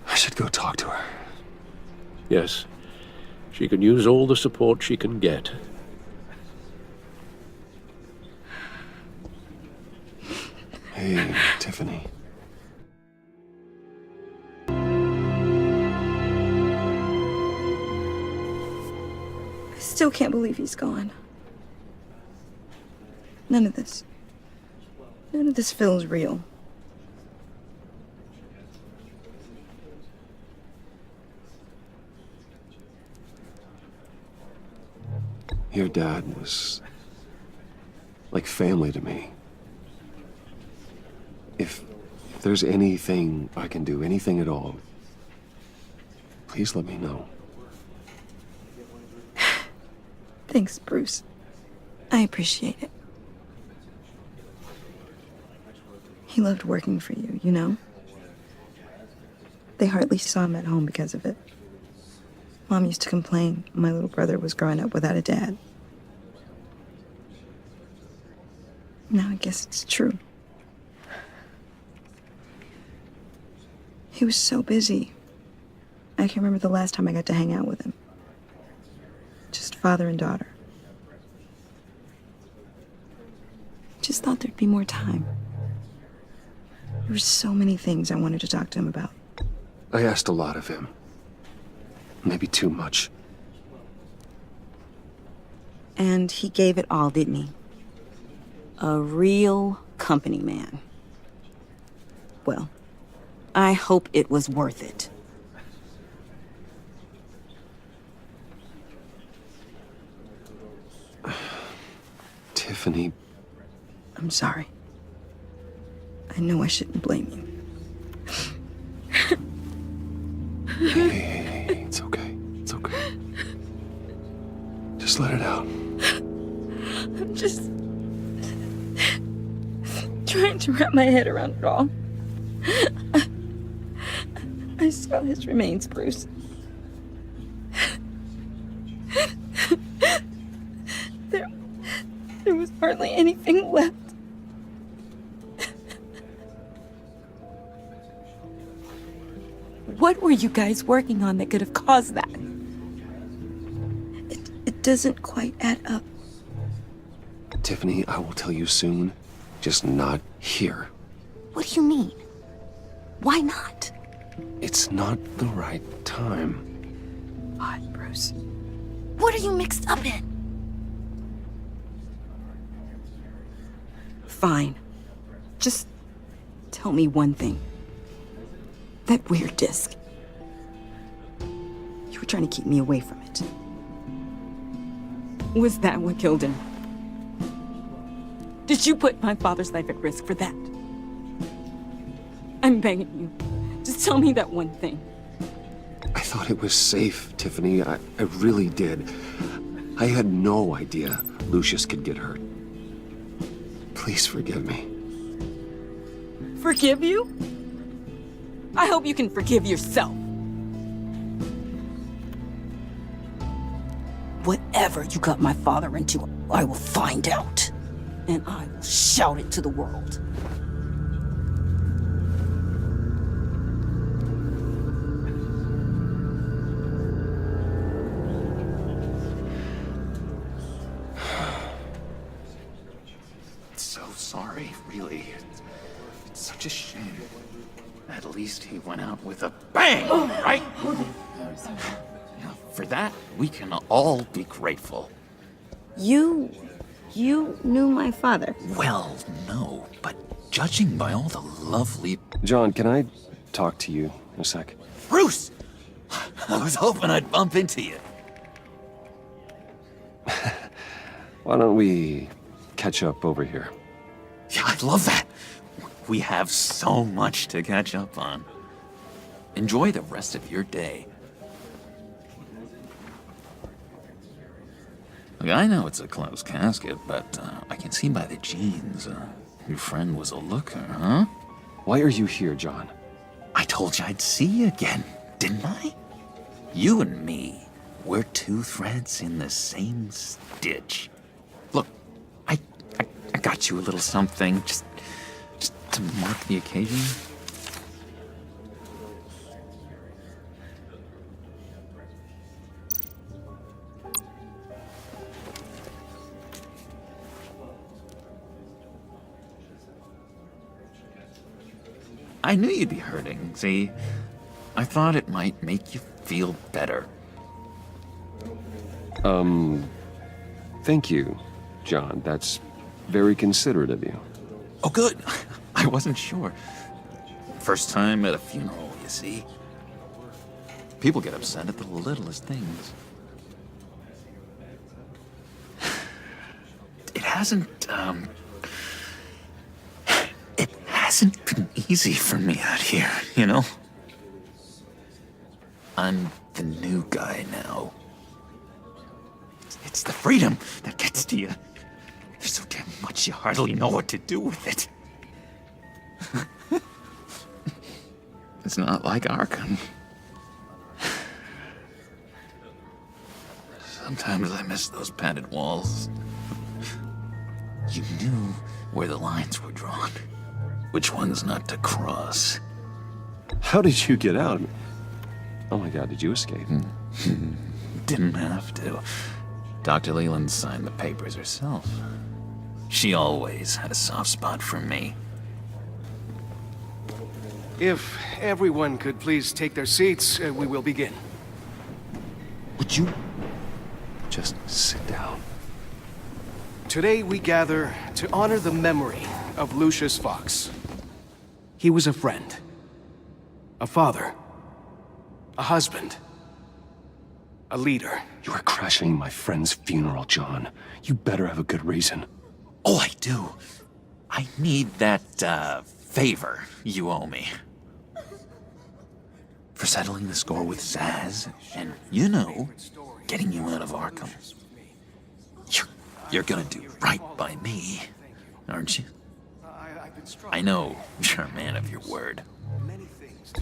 I should go talk to her. Yes, she can use all the support she can get. Hey, Tiffany. I still can't believe he's gone. None of this feels real. Your dad was like family to me. If there's anything I can do, anything at all, please let me know. Thanks, Bruce. I appreciate it. He loved working for you, you know? They hardly saw him at home because of it. Mom used to complain my little brother was growing up without a dad. Now I guess it's true. He was so busy. I can't remember the last time I got to hang out with him. Just father and daughter. Just thought there'd be more time. There were so many things I wanted to talk to him about. I asked a lot of him. Maybe too much. And he gave it all, didn't he? A real company man. Well, I hope it was worth it. Tiffany. I'm sorry. I know I shouldn't blame you. Hey, it's okay. It's okay. Just let it out. I'm just trying to wrap my head around it all. I saw his remains, Bruce. There was hardly anything left. What were you guys working on that could have caused that? It doesn't quite add up. Tiffany, I will tell you soon. Just not here. What do you mean? Why not? It's not the right time. What, Bruce? What are you mixed up in? Fine. Just tell me one thing. That weird disc. You were trying to keep me away from it. Was that what killed him? Did you put my father's life at risk for that? I'm begging you. Just tell me that one thing. I thought it was safe, Tiffany. I really did. I had no idea Lucius could get hurt. Please forgive me. Forgive you? I hope you can forgive yourself. Whatever you got my father into, I will find out. And I will shout it to the world. So sorry, really. It's such a shame. At least he went out with a bang, right? Now, for that, we can all be grateful. You knew my father? Well, no, but judging by all the lovely... John, can I talk to you in a sec? Bruce! I was hoping I'd bump into you. Why don't we catch up over here? Yeah, I'd love that. We have so much to catch up on. Enjoy the rest of your day. Look, I know it's a closed casket, but I can see by the jeans, your friend was a looker, huh? Why are you here, John? I told you I'd see you again, didn't I? You and me, we're two threads in the same stitch. Look, I got you a little something, just to mark the occasion. I knew you'd be hurting, see? I thought it might make you feel better. Thank you, John. That's Very considerate of you. Oh, good. I wasn't sure. First time at a funeral, you see. People get upset at the littlest things. It hasn't been easy for me out here, you know? I'm the new guy now. It's the freedom that gets to you. There's so damn much you hardly know what to do with it. It's not like Arkham. Sometimes I miss those padded walls. You knew where the lines were drawn. Which ones not to cross. How did you get out? Oh my god, did you escape? Didn't have to. Dr. Leland signed the papers herself. She always had a soft spot for me. If everyone could please take their seats, we will begin. Would you just sit down? Today we gather to honor the memory of Lucius Fox. He was a friend, a father, a husband, a leader. You are crashing my friend's funeral, John. You better have a good reason. Oh, I do. I need that, favor you owe me. For settling the score with Zaz, and, you know, getting you out of Arkham. You're gonna do right by me, aren't you? I know you're a man of your word.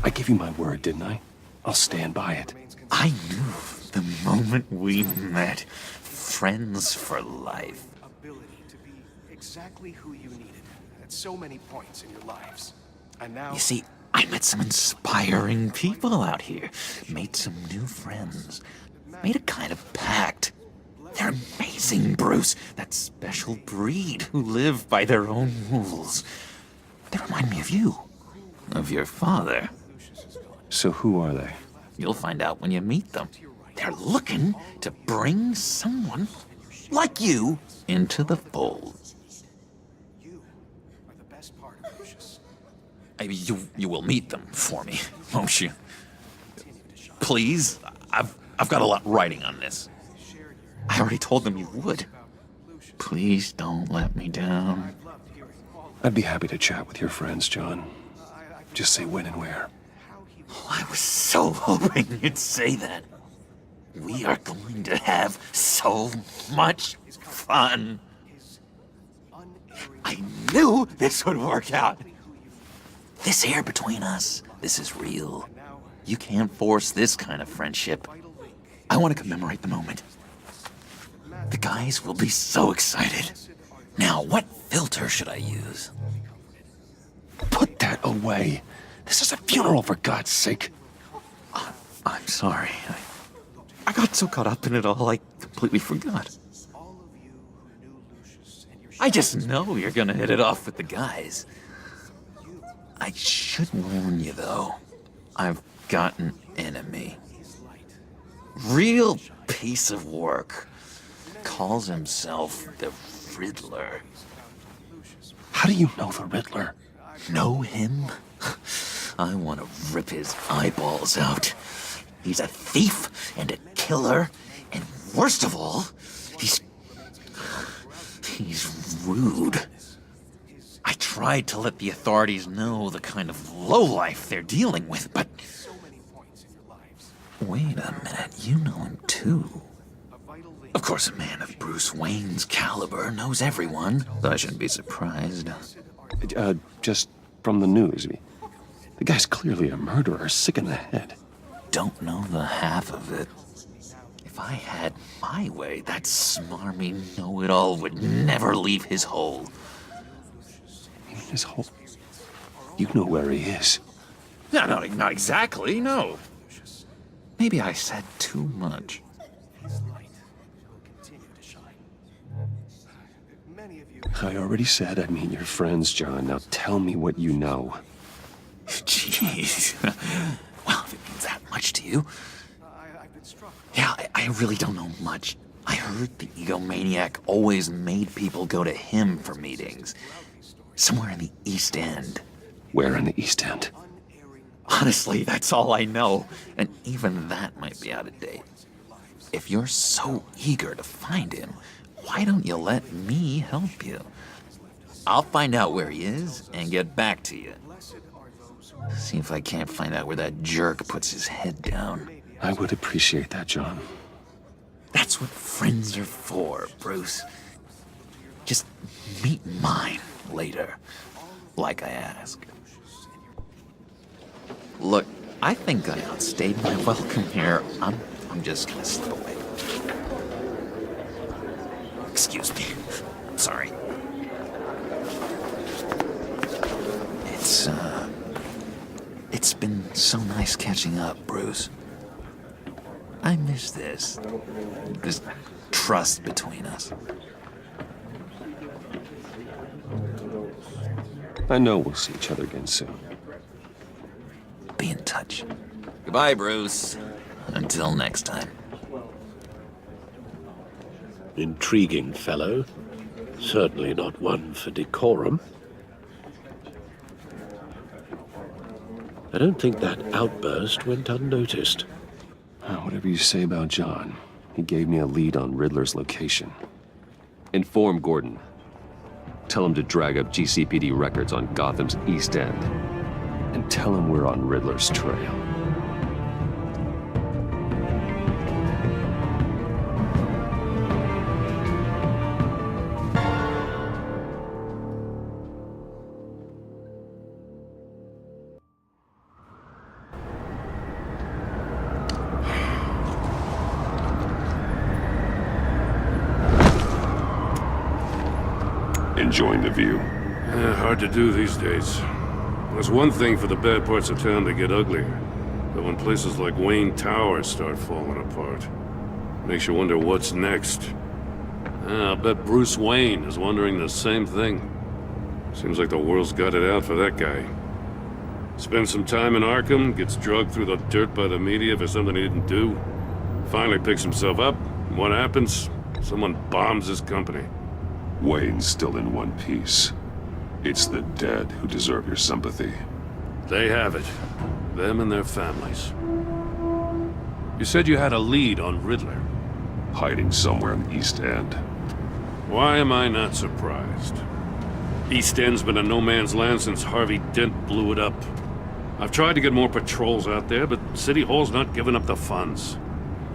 I gave you my word, didn't I? I'll stand by it. I knew the moment we met. Friends for life. Ability to be exactly who you needed at so many points in your lives. And now... You see, I met some inspiring people out here. Made some new friends. Made a kind of pact. They're amazing, Bruce. That special breed who live by their own rules. They remind me of you. Of your father. So who are they? You'll find out when you meet them. They're looking to bring someone like you into the fold. You will meet them for me, won't you? Please, I've got a lot writing on this. I already told them you would. Please don't let me down. I'd be happy to chat with your friends, John. Just say when and where. Oh, I was so hoping you'd say that. We are going to have so much fun. I knew this would work out. This here between us, this is real. You can't force this kind of friendship. I want to commemorate the moment. The guys will be so excited. Now, what filter should I use? Put that away. This is a funeral, for God's sake. I'm sorry. I got so caught up in it all, I completely forgot. I just know you're gonna hit it off with the guys. I should warn you, though. I've got an enemy. Real piece of work. Calls himself the Riddler. How do you know the Riddler? Know him? I want to rip his eyeballs out. He's a thief and a killer, and worst of all, he's rude. I tried to let the authorities know the kind of lowlife they're dealing with, but... Wait a minute, you know him too. Of course, a man of Bruce Wayne's caliber knows everyone, so I shouldn't be surprised. Just from the news. The guy's clearly a murderer, sick in the head. Don't know the half of it. If I had my way, that smarmy know-it-all would never leave his hole. You mean his hole? You know where he is. No, not exactly, no. Maybe I said too much. I already said I'd meet your friends, John. Now tell me what you know. Jeez. Well, if it means that much to you. Yeah, I really don't know much. I heard the egomaniac always made people go to him for meetings. Somewhere in the East End. Where in the East End? Honestly, that's all I know. And even that might be out of date. If you're so eager to find him, why don't you let me help you? I'll find out where he is and get back to you. See if I can't find out where that jerk puts his head down. I would appreciate that, John. That's what friends are for, Bruce. Just meet mine later, like I asked. Look, I think I outstayed my welcome here. I'm just gonna slip away. Excuse me. I'm sorry. It's been so nice catching up, Bruce. I miss this trust between us. I know we'll see each other again soon. Be in touch. Goodbye, Bruce. Until next time. Intriguing fellow. Certainly not one for decorum. I don't think that outburst went unnoticed. Whatever you say about John, he gave me a lead on Riddler's location. Inform Gordon. Tell him to drag up GCPD records on Gotham's East End. And tell him we're on Riddler's trail. Enjoying the view? Hard to do these days. There's one thing for the bad parts of town to get uglier. But when places like Wayne Towers start falling apart, makes you wonder what's next. I'll bet Bruce Wayne is wondering the same thing. Seems like the world's got it out for that guy. Spends some time in Arkham, gets drugged through the dirt by the media for something he didn't do. Finally picks himself up, and what happens? Someone bombs his company. Wayne's still in one piece. It's the dead who deserve your sympathy. They have it. Them and their families. You said you had a lead on Riddler. Hiding somewhere in the East End. Why am I not surprised? East End's been a no-man's land since Harvey Dent blew it up. I've tried to get more patrols out there, but City Hall's not giving up the funds.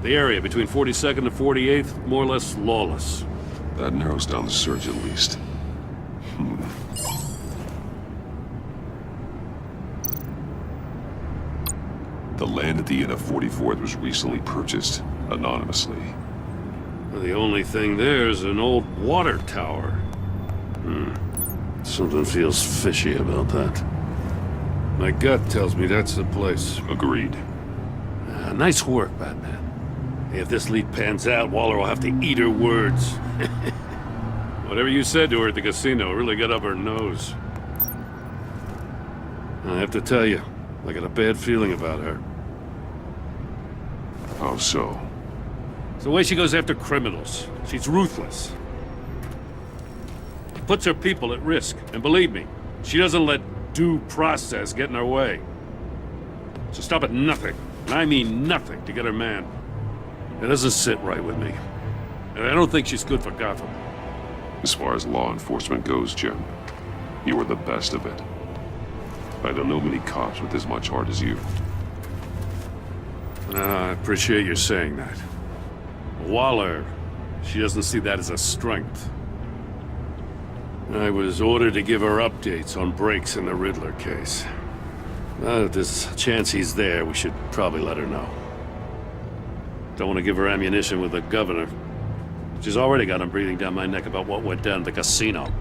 The area between 42nd and 48th, more or less lawless. That narrows down the search at least. The land at the end of 44th was recently purchased, anonymously. The only thing there is an old water tower. Something feels fishy about that. My gut tells me that's the place. Agreed. Nice work, Batman. If this lead pans out, Waller will have to eat her words. Whatever you said to her at the casino really got up her nose. I have to tell you, I got a bad feeling about her. How so? It's the way she goes after criminals. She's ruthless. Puts her people at risk. And believe me, she doesn't let due process get in her way. She'll stop at nothing, and I mean nothing, to get her man. It doesn't sit right with me. And I don't think she's good for Gotham. As far as law enforcement goes, Jim, you are the best of it. I don't know many cops with as much heart as you. I appreciate you saying that. Waller, she doesn't see that as a strength. I was ordered to give her updates on breaks in the Riddler case. If there's a chance he's there, we should probably let her know. Don't want to give her ammunition with the governor. She's already got him breathing down my neck about what went down at the casino.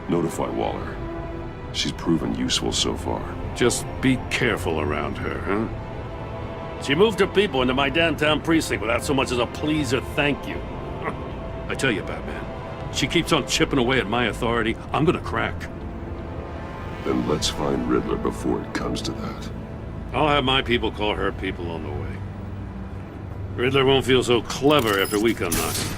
Notify Waller. She's proven useful so far. Just be careful around her, huh? She moved her people into my downtown precinct without so much as a please or thank you. I tell you, Batman, she keeps on chipping away at my authority, I'm gonna crack. Then let's find Riddler before it comes to that. I'll have my people call her people on the way. Riddler won't feel so clever after we come knocking.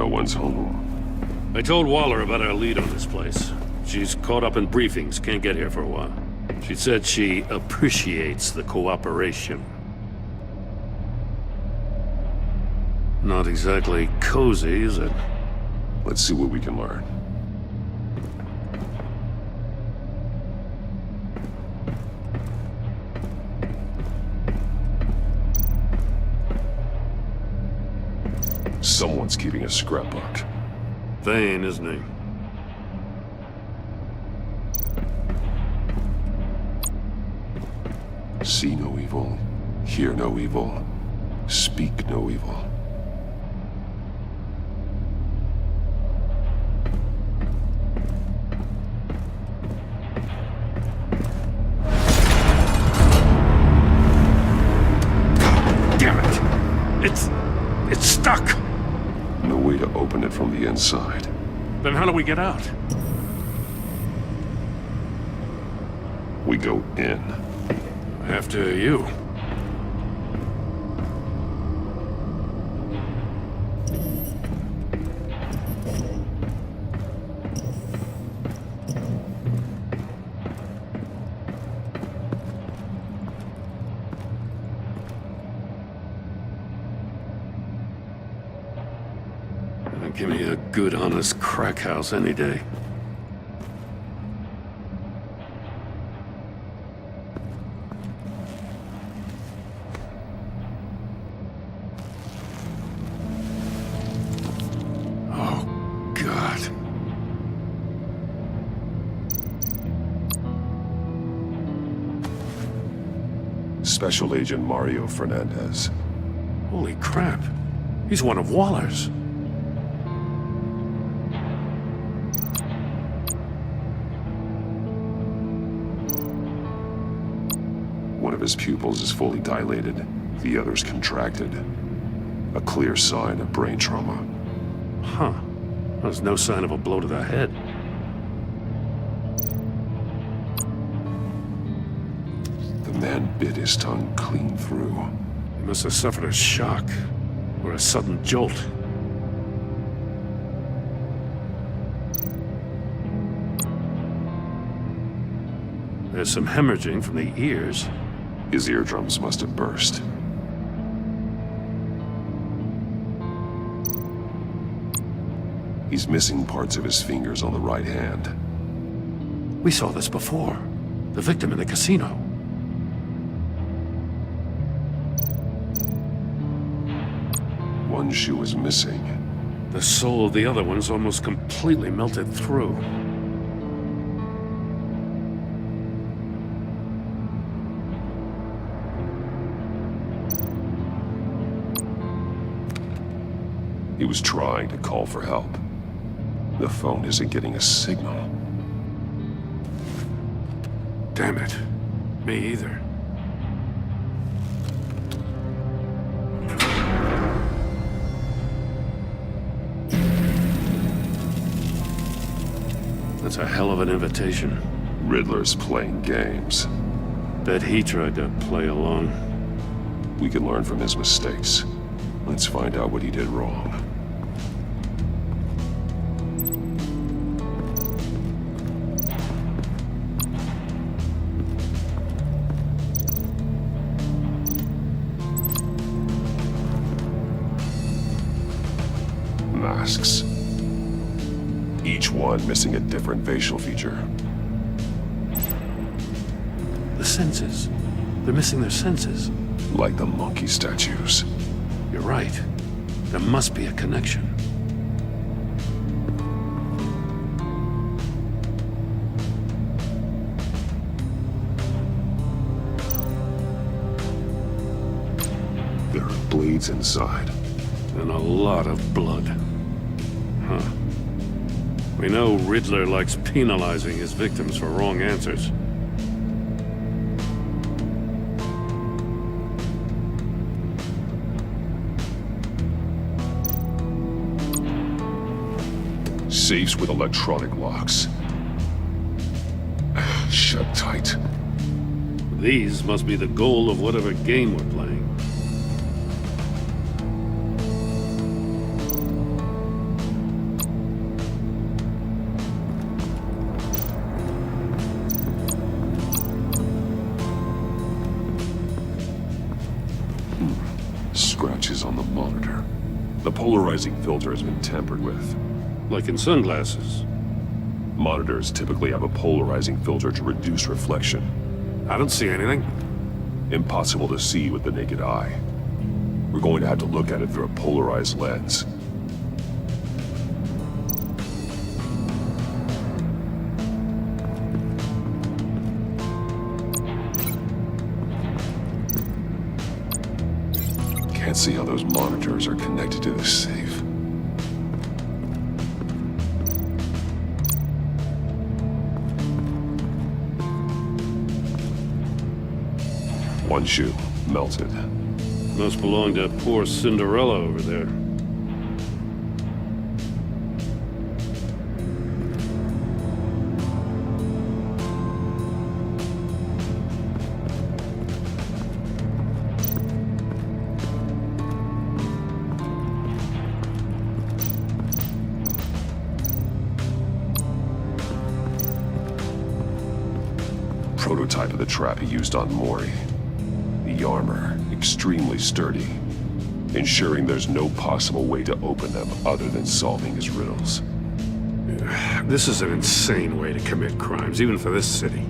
one's home. I told Waller about our lead on this place. She's caught up in briefings, can't get here for a while. She said she appreciates the cooperation. Not exactly cozy, is it? Let's see what we can learn. Someone's keeping a scrapbook. Vain, isn't he? See no evil, hear no evil, speak no evil. Damn it! It's stuck! No way to open it from the inside. Then how do we get out? We go in. After you. Give me a good, honest crack house any day. Oh, God. Special Agent Mario Fernandez. Holy crap. He's one of Waller's. One of his pupils is fully dilated, the other's contracted. A clear sign of brain trauma. Huh. There's no sign of a blow to the head. The man bit his tongue clean through. He must have suffered a shock, or a sudden jolt. There's some hemorrhaging from the ears. His eardrums must have burst. He's missing parts of his fingers on the right hand. We saw this before. The victim in the casino. One shoe is missing. The sole of the other one's almost completely melted through. He was trying to call for help. The phone isn't getting a signal. Damn it. Me either. That's a hell of an invitation. Riddler's playing games. Bet he tried to play along. We can learn from his mistakes. Let's find out what he did wrong. Masks. Each one missing a different facial feature. The senses. They're missing their senses. Like the monkey statues. You're right. There must be a connection. There are blades inside. And a lot of blood. Huh. We know Riddler likes penalizing his victims for wrong answers. Safes with electronic locks. Shut tight. These must be the goal of whatever game we're playing. scratches on the monitor. The polarizing filter has been tampered with. Like in sunglasses. Monitors typically have a polarizing filter to reduce reflection. I don't see anything. Impossible to see with the naked eye. We're going to have to look at it through a polarized lens. Can't see how those monitors are connected to the safe. One shoe, melted. Must belong to poor Cinderella over there. Prototype of the trap he used on Mori. The armor, extremely sturdy, ensuring there's no possible way to open them other than solving his riddles. This is an insane way to commit crimes, even for this city.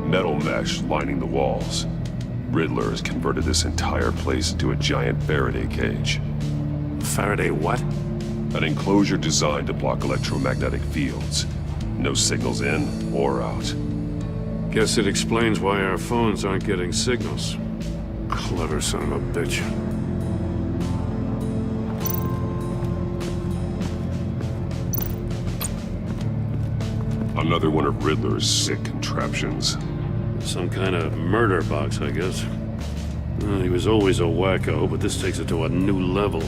Metal mesh lining the walls. Riddler has converted this entire place into a giant Faraday cage. Faraday what? An enclosure designed to block electromagnetic fields. No signals in or out. Guess it explains why our phones aren't getting signals. Clever son of a bitch. Another one of Riddler's sick contraptions. Some kind of murder box, I guess. Well, he was always a wacko, but this takes it to a new level.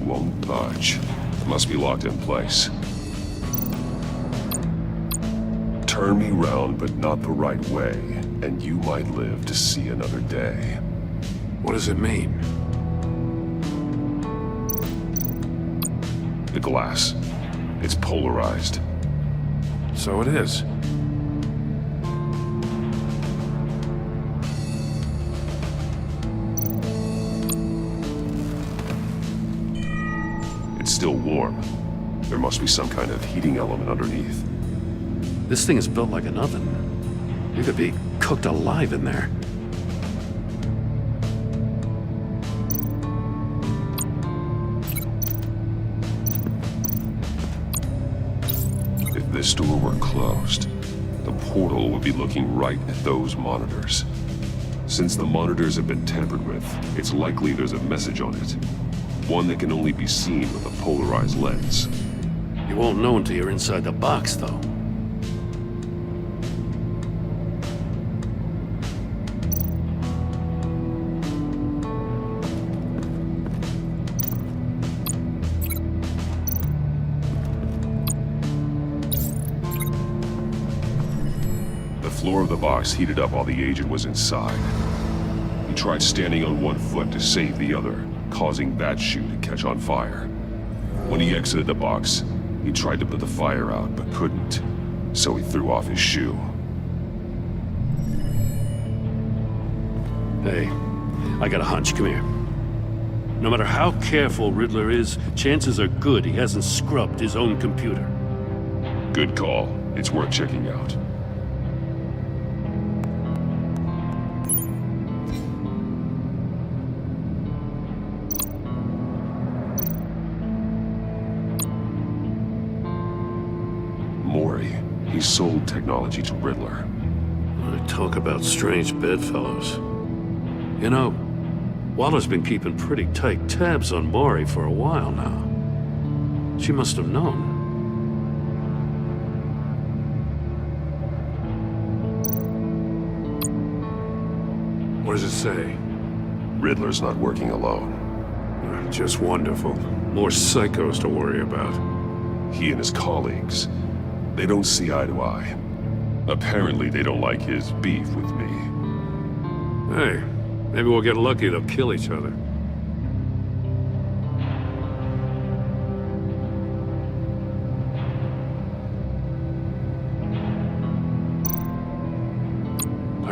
Won't budge. Must be locked in place. Turn me round, but not the right way, and you might live to see another day. What does it mean? The glass. It's polarized. So it is. It's still warm. There must be some kind of heating element underneath. This thing is built like an oven. You could be cooked alive in there. If this door were closed, the portal would be looking right at those monitors. Since the monitors have been tampered with, it's likely there's a message on it. One that can only be seen with a polarized lens. You won't know until you're inside the box, though. The floor of the box heated up while the agent was inside. He tried standing on one foot to save the other, causing that shoe to catch on fire. When he exited the box, he tried to put the fire out, but couldn't, so he threw off his shoe. Hey, I got a hunch. Come here. No matter how careful Riddler is, chances are good he hasn't scrubbed his own computer. Good call. It's worth checking out. Mori, he sold technology to Riddler. Talk about strange bedfellows. You know, Waller's been keeping pretty tight tabs on Mori for a while now. She must have known. What does it say? Riddler's not working alone. Just wonderful. More psychos to worry about. He and his colleagues, they don't see eye to eye. Apparently they don't like his beef with me. Hey, maybe we'll get lucky, they'll kill each other.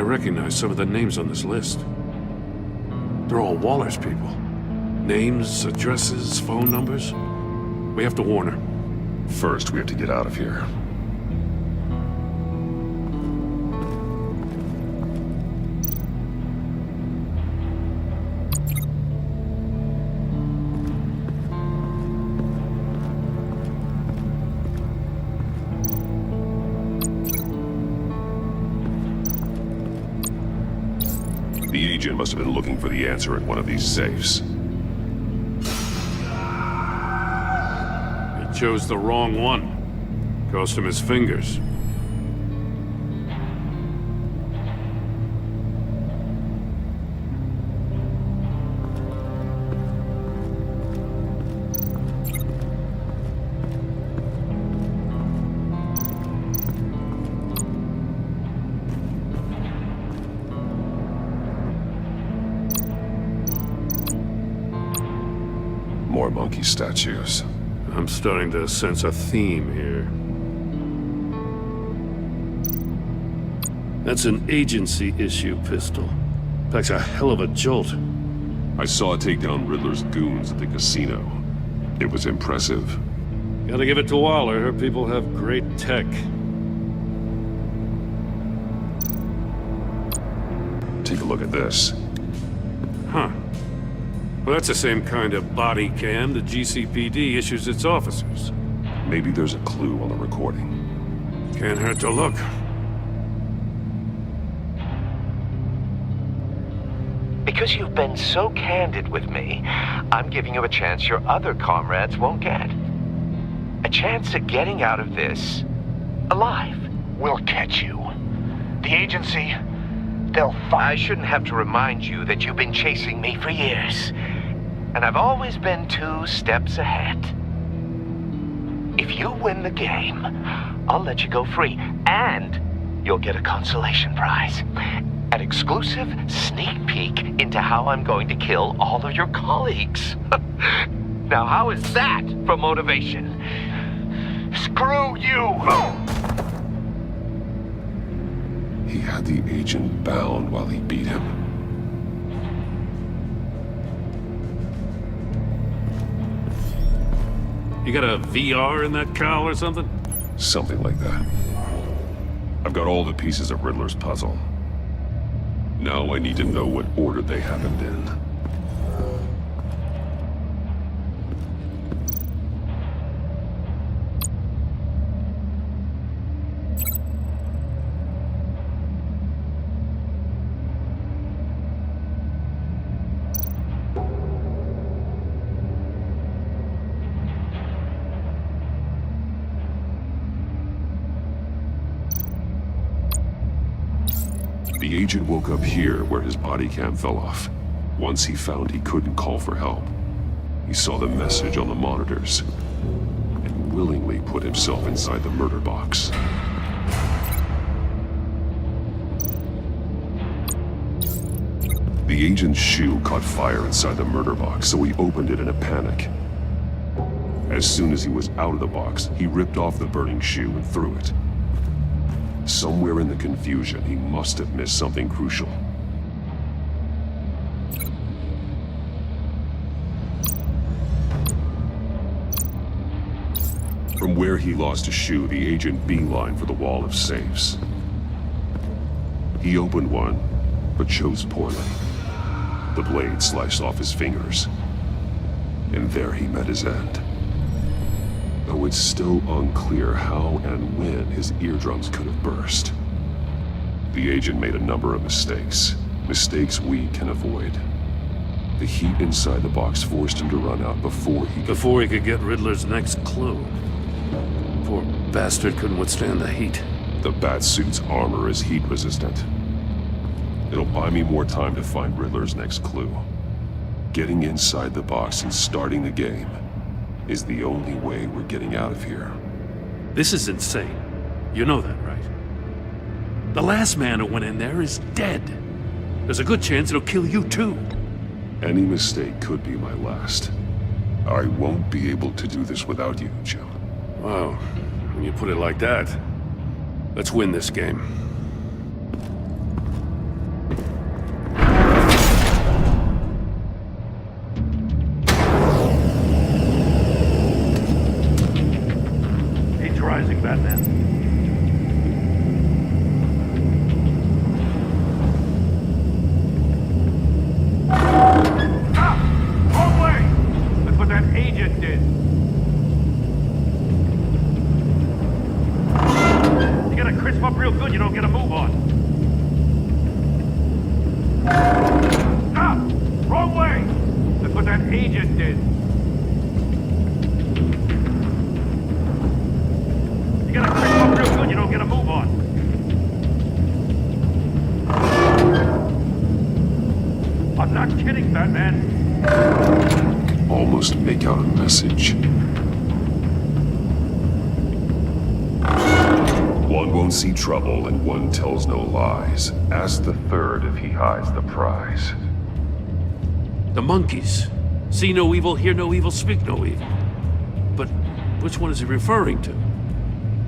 I recognize some of the names on this list. They're all Waller's people. Names, addresses, phone numbers. We have to warn her. First, we have to get out of here. The agent must have been looking for the answer in one of these safes. He chose the wrong one. Cost him his fingers. More monkey statues. I'm starting to sense a theme here. That's an agency-issue pistol. Packs a hell of a jolt. I saw it take down Riddler's goons at the casino. It was impressive. Gotta give it to Waller. Her people have great tech. Take a look at this. Huh. Well, that's the same kind of body cam the GCPD issues its officers. Maybe there's a clue on the recording. Can't hurt to look. Because you've been so candid with me, I'm giving you a chance your other comrades won't get. A chance at getting out of this alive. We'll catch you. The agency, they'll find... I shouldn't have to remind you that you've been chasing me for years. And I've always been 2 steps ahead. If you win the game, I'll let you go free. And you'll get a consolation prize. An exclusive sneak peek into how I'm going to kill all of your colleagues. Now, how is that for motivation? Screw you! He had the agent bound while he beat him. You got a VR in that cowl or something? Something like that. I've got all the pieces of Riddler's puzzle. Now I need to know what order they happened in. The agent woke up here where his body cam fell off. Once he found he couldn't call for help, he saw the message on the monitors and willingly put himself inside the murder box. The agent's shoe caught fire inside the murder box, so he opened it in a panic. As soon as he was out of the box, he ripped off the burning shoe and threw it. Somewhere in the confusion, he must have missed something crucial. From where he lost a shoe, the agent beelined for the wall of safes. He opened one, but chose poorly. The blade sliced off his fingers, and there he met his end. Though it's still unclear how and when his eardrums could have burst. The agent made a number of mistakes. Mistakes we can avoid. The heat inside the box forced him to run out before he could get Riddler's next clue. Poor bastard couldn't withstand the heat. The Batsuit's armor is heat resistant. It'll buy me more time to find Riddler's next clue. Getting inside the box and starting the game is the only way we're getting out of here. This is insane. You know that, right? The last man who went in there is dead. There's a good chance it'll kill you too. Any mistake could be my last. I won't be able to do this without you, Jim. Wow, when you put it like that, let's win this game. Batman. Wrong way! That's what that agent did. You gotta crisp up real good, you don't get a move on. Wrong way! That's what that agent did. You gotta crisp up real good, you don't get a move on. I'm not kidding, Batman. Almost make out a message. One won't see trouble and one tells no lies. Ask the third if he hides the prize. The monkeys. See no evil, hear no evil, speak no evil. But which one is he referring to?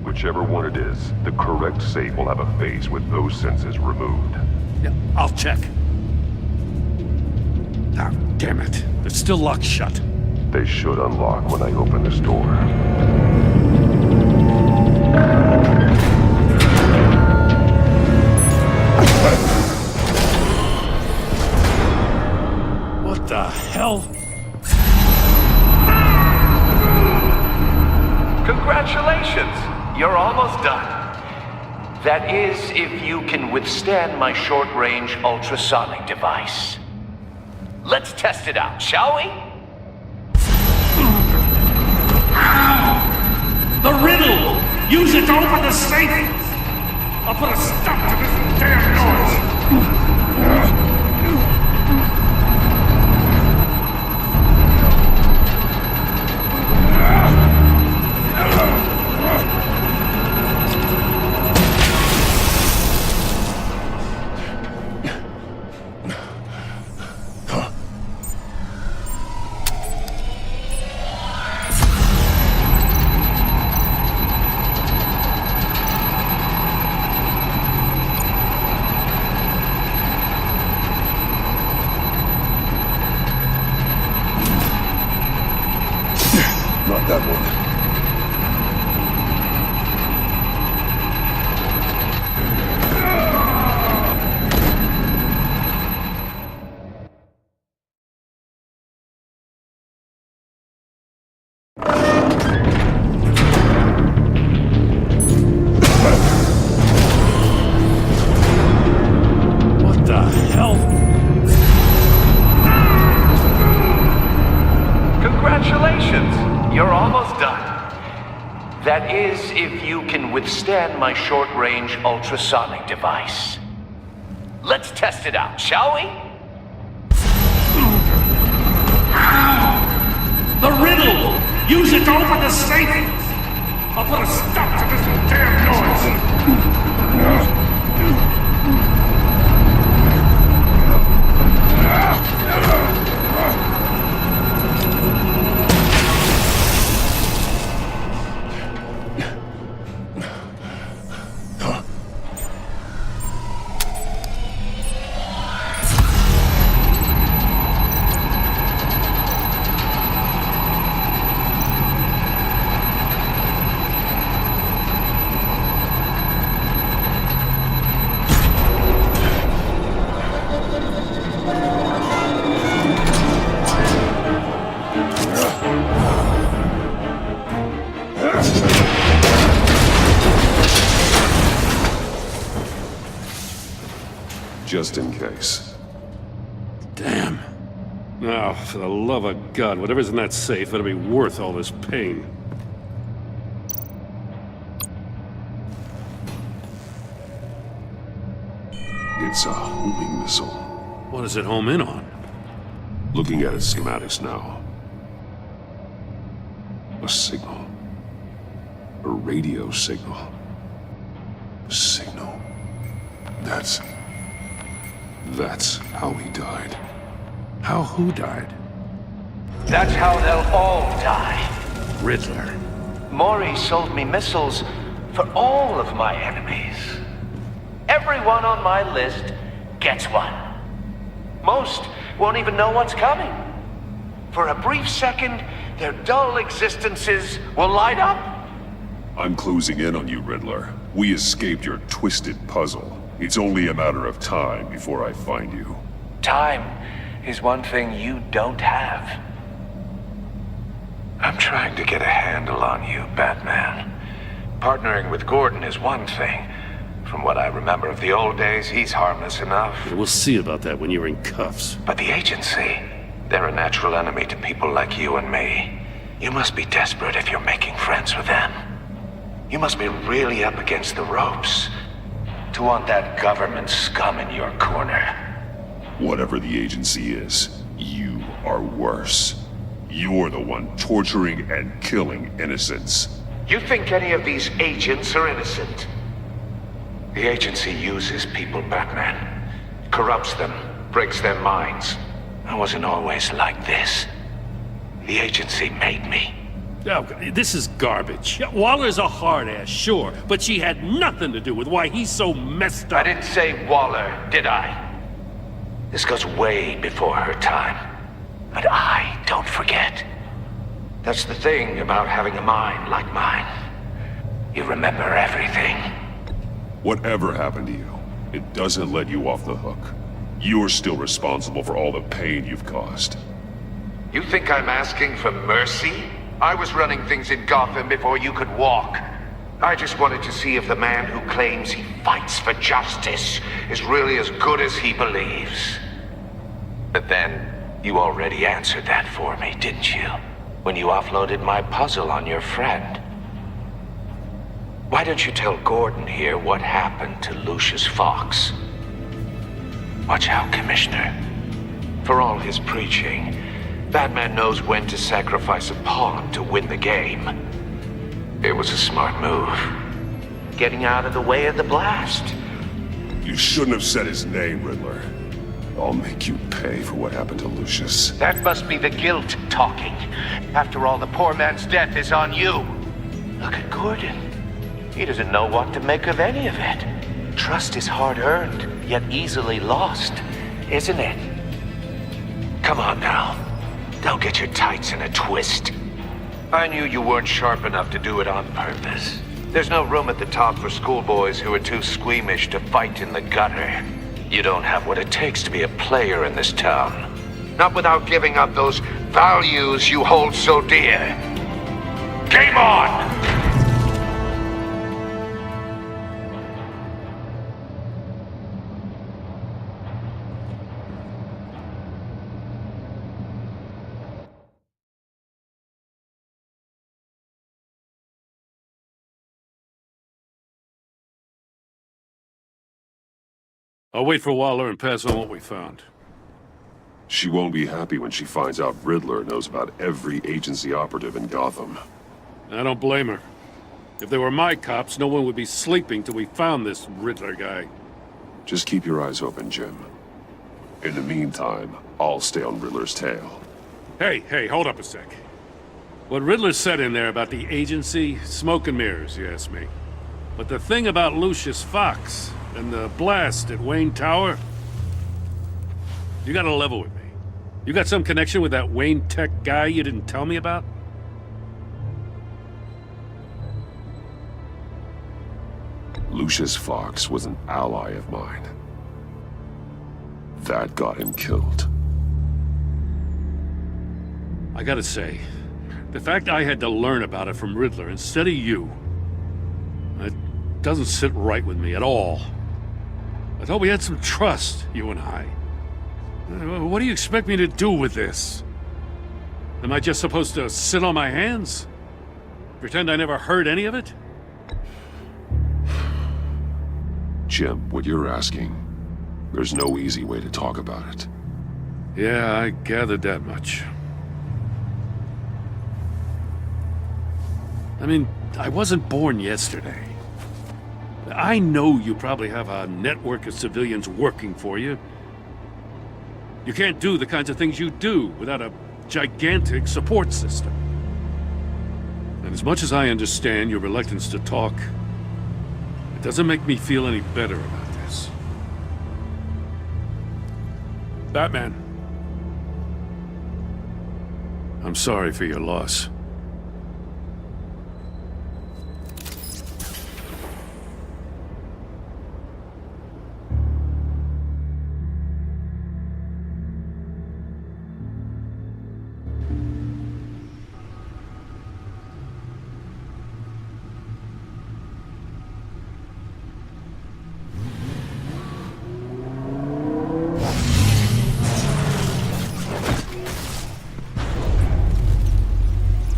Whichever one it is, the correct safe will have a face with those senses removed. Yeah, I'll check. Ah, damn it. They're still locked shut. They should unlock when I open this door. What the hell? Congratulations! You're almost done. That is, if you can withstand my short-range ultrasonic device. Let's test it out, shall we? The riddle! Use it to open the safe! I'll put a stop to this damn noise! Not that one. What the hell? Congratulations! You're almost done. That is, if you can withstand my short-range ultrasonic device. Let's test it out, shall we? The riddle! Use it to open the safe! I'll put a stop to this damn noise! Just in case. Damn. Now, for the love of God, whatever's in that safe better be worth all this pain. It's a homing missile. What does it home in on? Looking at its schematics now. A signal. A radio signal. A signal. That's how he died. How who died? That's how they'll all die. Riddler. Maury sold me missiles for all of my enemies. Everyone on my list gets one. Most won't even know what's coming. For a brief second, their dull existences will light up. I'm closing in on you, Riddler. We escaped your twisted puzzle. It's only a matter of time before I find you. Time is one thing you don't have. I'm trying to get a handle on you, Batman. Partnering with Gordon is one thing. From what I remember of the old days, he's harmless enough. Yeah, we'll see about that when you're in cuffs. But the agency, they're a natural enemy to people like you and me. You must be desperate if you're making friends with them. You must be really up against the ropes to want that government scum in your corner. Whatever the agency is, you are worse. You're the one torturing and killing innocents. You think any of these agents are innocent? The agency uses people, Batman. Corrupts them, breaks their minds. I wasn't always like this. The agency made me. Oh, this is garbage. Yeah, Waller's a hard ass, sure, but she had nothing to do with why he's so messed up. I didn't say Waller, did I? This goes way before her time. But I don't forget. That's the thing about having a mind like mine. You remember everything. Whatever happened to you, it doesn't let you off the hook. You're still responsible for all the pain you've caused. You think I'm asking for mercy? I was running things in Gotham before you could walk. I just wanted to see if the man who claims he fights for justice is really as good as he believes. But then, you already answered that for me, didn't you? When you offloaded my puzzle on your friend. Why don't you tell Gordon here what happened to Lucius Fox? Watch out, Commissioner. For all his preaching, Batman knows when to sacrifice a pawn to win the game. It was a smart move. Getting out of the way of the blast. You shouldn't have said his name, Riddler. I'll make you pay for what happened to Lucius. That must be the guilt talking. After all, the poor man's death is on you. Look at Gordon. He doesn't know what to make of any of it. Trust is hard-earned, yet easily lost, isn't it? Come on now. Don't get your tights in a twist. I knew you weren't sharp enough to do it on purpose. There's no room at the top for schoolboys who are too squeamish to fight in the gutter. You don't have what it takes to be a player in this town. Not without giving up those values you hold so dear. Game on! I'll wait for Waller and pass on what we found. She won't be happy when she finds out Riddler knows about every agency operative in Gotham. I don't blame her. If they were my cops, no one would be sleeping till we found this Riddler guy. Just keep your eyes open, Jim. In the meantime, I'll stay on Riddler's tail. Hey, hold up a sec. What Riddler said in there about the agency, smoke and mirrors, you ask me. But the thing about Lucius Fox and the blast at Wayne Tower, you gotta level with me. You got some connection with that Wayne Tech guy you didn't tell me about? Lucius Fox was an ally of mine. That got him killed. I gotta say, the fact I had to learn about it from Riddler instead of you, it doesn't sit right with me at all. I thought we had some trust, you and I. What do you expect me to do with this? Am I just supposed to sit on my hands? Pretend I never heard any of it? Jim, what you're asking, there's no easy way to talk about it. Yeah, I gathered that much. I mean, I wasn't born yesterday. I know you probably have a network of civilians working for you. You can't do the kinds of things you do without a gigantic support system. And as much as I understand your reluctance to talk, it doesn't make me feel any better about this. Batman, I'm sorry for your loss.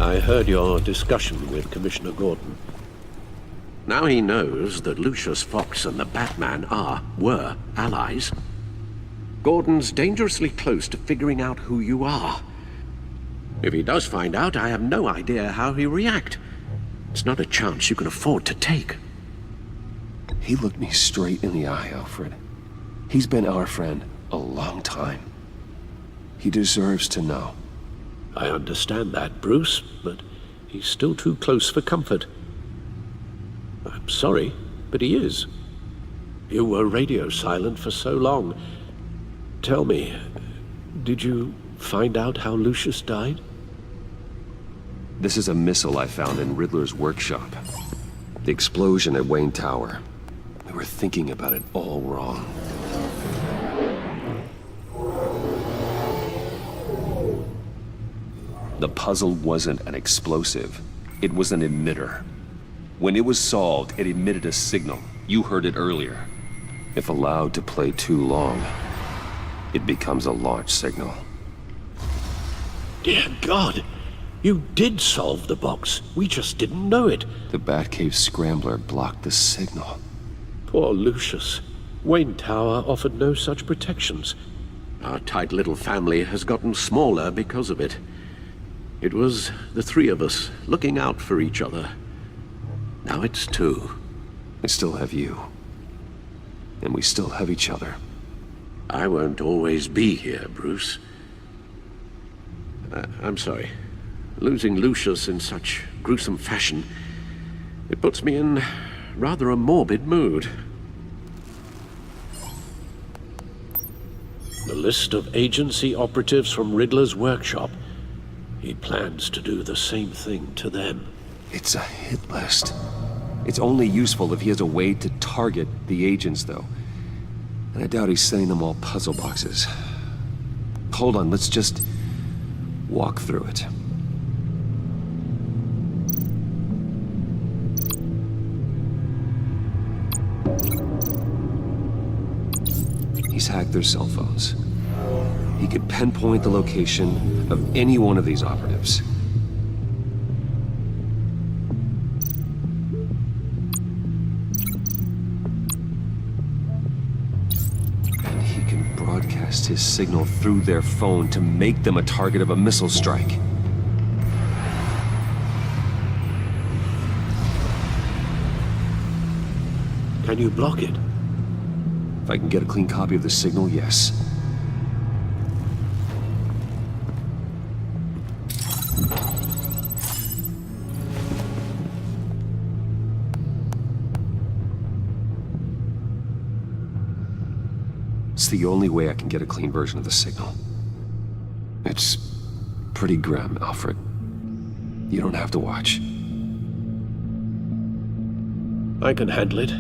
I heard your discussion with Commissioner Gordon. Now he knows that Lucius Fox and the Batman were allies. Gordon's dangerously close to figuring out who you are. If he does find out, I have no idea how he'll react. It's not a chance you can afford to take. He looked me straight in the eye, Alfred. He's been our friend a long time. He deserves to know. I understand that, Bruce, but he's still too close for comfort. I'm sorry, but he is. You were radio silent for so long. Tell me, did you find out how Lucius died? This is a missile I found in Riddler's workshop. The explosion at Wayne Tower. We were thinking about it all wrong. The puzzle wasn't an explosive. It was an emitter. When it was solved, it emitted a signal. You heard it earlier. If allowed to play too long, it becomes a launch signal. Dear God! You did solve the box. We just didn't know it. The Batcave scrambler blocked the signal. Poor Lucius. Wayne Tower offered no such protections. Our tight little family has gotten smaller because of it. It was the three of us looking out for each other. Now it's two. I still have you. And we still have each other. I won't always be here, Bruce. I'm sorry. Losing Lucius in such gruesome fashion, it puts me in rather a morbid mood. The list of agency operatives from Riddler's workshop. He plans to do the same thing to them. It's a hit list. It's only useful if he has a way to target the agents, though. And I doubt he's sending them all puzzle boxes. Hold on, let's just walk through it. He's hacked their cell phones. He could pinpoint the location of any one of these operatives. And he can broadcast his signal through their phone to make them a target of a missile strike. Can you block it? If I can get a clean copy of the signal, yes. It's the only way I can get a clean version of the signal. It's pretty grim, Alfred. You don't have to watch. I can handle it.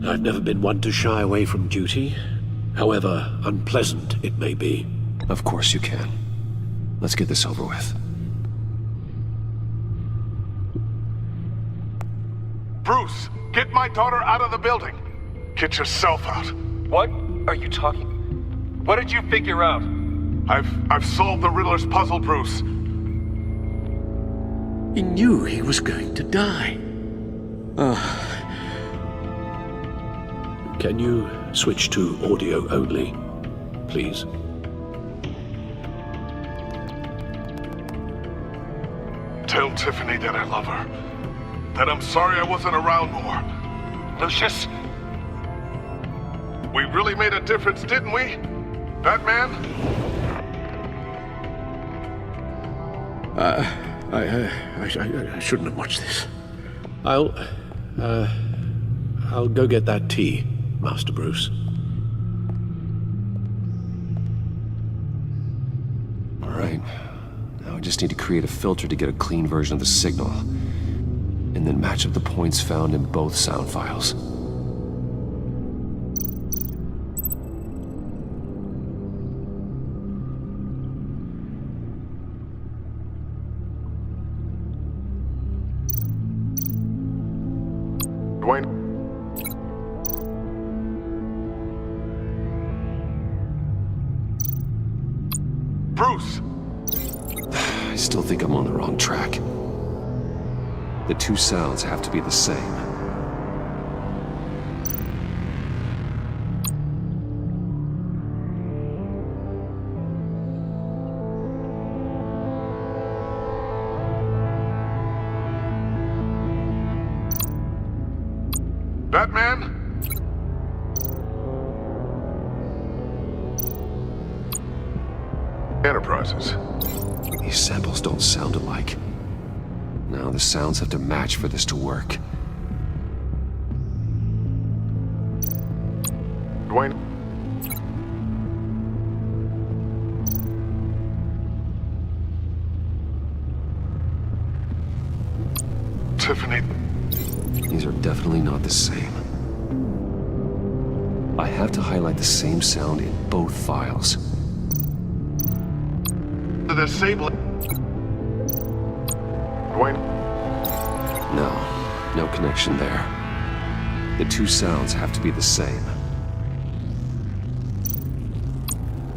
I've never been one to shy away from duty, however unpleasant it may be. Of course you can. Let's get this over with. Bruce, get my daughter out of the building. Get yourself out. What are you talking? What did you figure out? I've solved the Riddler's puzzle, Bruce. He knew he was going to die. Can you switch to audio only, please? Tell Tiffany that I love her. That I'm sorry I wasn't around more. Lucius? We really made a difference, didn't we? Batman? I shouldn't have watched this. I'll go get that tea, Master Bruce. All right. Now I just need to create a filter to get a clean version of the signal. And then match up the points found in both sound files. Bruce! still think I'm on the wrong track. The two sounds have to be the same. Batman? Enterprises. These samples don't sound alike. Now the sounds have to match for this to work. Dwayne? Tiffany? These are definitely not the same. I have to highlight the same sound in both files. The same... Dwayne? No connection there. The two sounds have to be the same.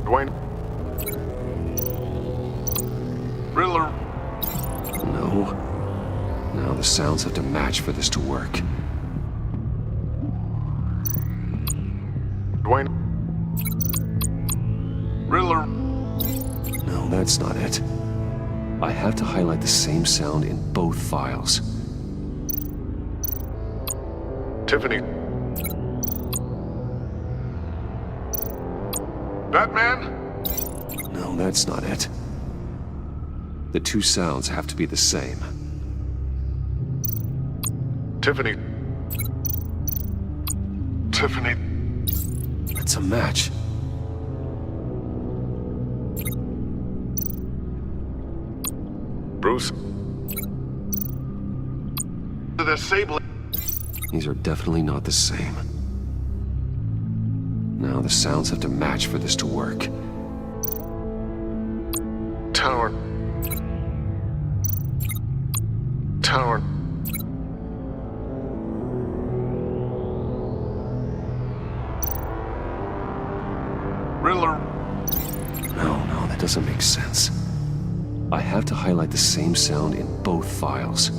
Dwayne? Riddler? No. Now the sounds have to match for this to work. Dwayne? Riddler? No, that's not it. I have to highlight the same sound in both files. Tiffany? Batman? No, that's not it. The two sounds have to be the same. Tiffany? Tiffany? That's a match. Bruce? The sable... These are definitely not the same. Now the sounds have to match for this to work. Tower. Tower. Riddler. No, that doesn't make sense. I have to highlight the same sound in both files.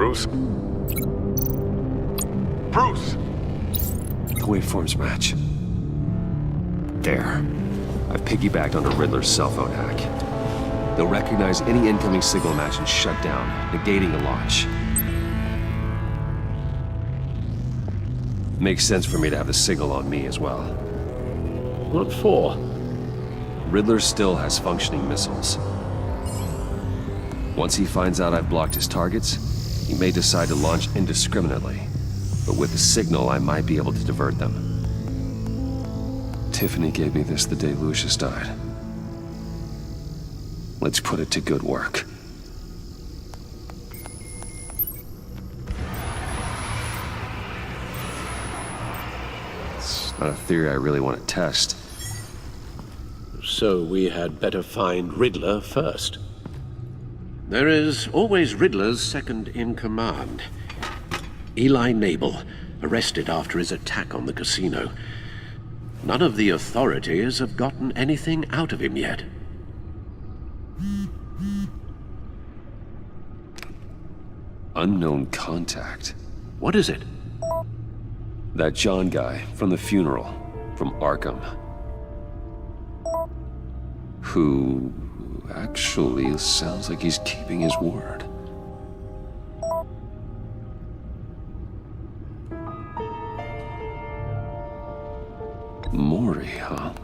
Bruce? Bruce! The waveforms match. There. I've piggybacked onto Riddler's cell phone hack. They'll recognize any incoming signal match and shut down, negating a launch. Makes sense for me to have the signal on me as well. What for? Riddler still has functioning missiles. Once he finds out I've blocked his targets, he may decide to launch indiscriminately. But with the signal, I might be able to divert them. Tiffany gave me this the day Lucius died. Let's put it to good work. It's not a theory I really want to test. So we had better find Riddler first. There is always Riddler's second in command. Eli Nabel, arrested after his attack on the casino. None of the authorities have gotten anything out of him yet. Unknown contact. What is it? That John guy from the funeral, from Arkham. Who actually sounds like he's keeping his word. Maury, huh?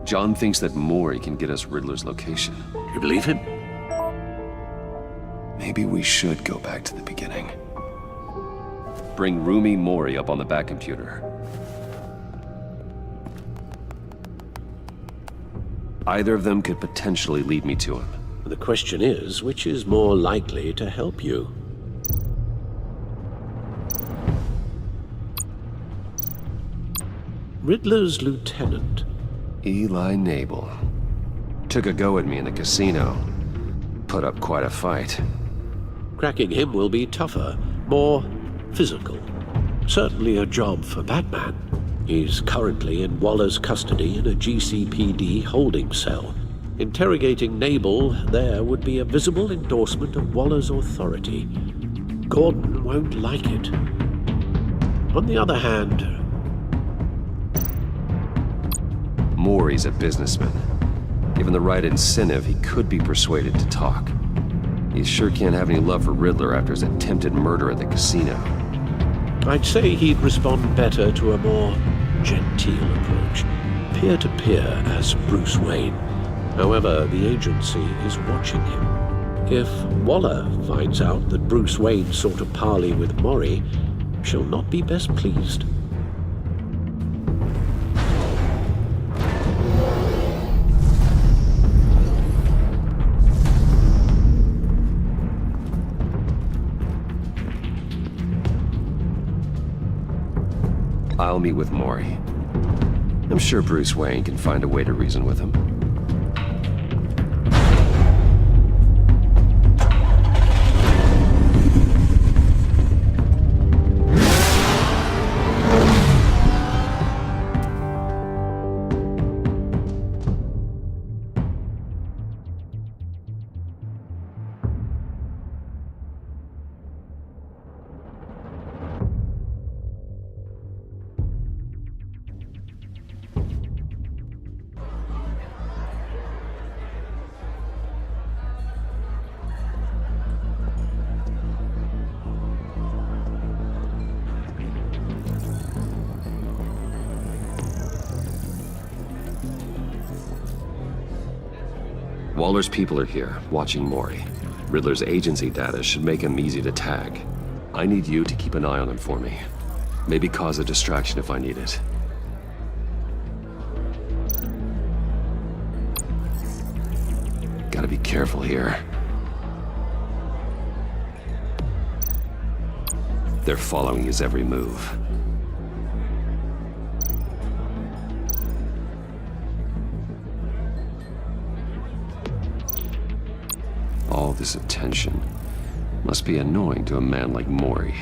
John thinks that Mori can get us Riddler's location. You believe him? Maybe we should go back to the beginning. Bring Rumi Mori up on the back computer. Either of them could potentially lead me to him. The question is, which is more likely to help you? Riddler's lieutenant. Eli Nabel. Took a go at me in the casino. Put up quite a fight. Cracking him will be tougher, more physical. Certainly a job for Batman. He's currently in Waller's custody in a GCPD holding cell. Interrogating Nabel there would be a visible endorsement of Waller's authority. Gordon won't like it. On the other hand... Mori's a businessman. Given the right incentive, he could be persuaded to talk. He sure can't have any love for Riddler after his attempted murder at the casino. I'd say he'd respond better to a more genteel approach. Peer-to-peer as Bruce Wayne. However, the agency is watching him. If Waller finds out that Bruce Wayne sought a parley with Mori, she'll not be best pleased. I'll meet with Mori. I'm sure Bruce Wayne can find a way to reason with him. Waller's people are here, watching Mori. Riddler's agency data should make him easy to tag. I need you to keep an eye on him for me. Maybe cause a distraction if I need it. Gotta be careful here. They're following his every move. All this attention must be annoying to a man like Mori.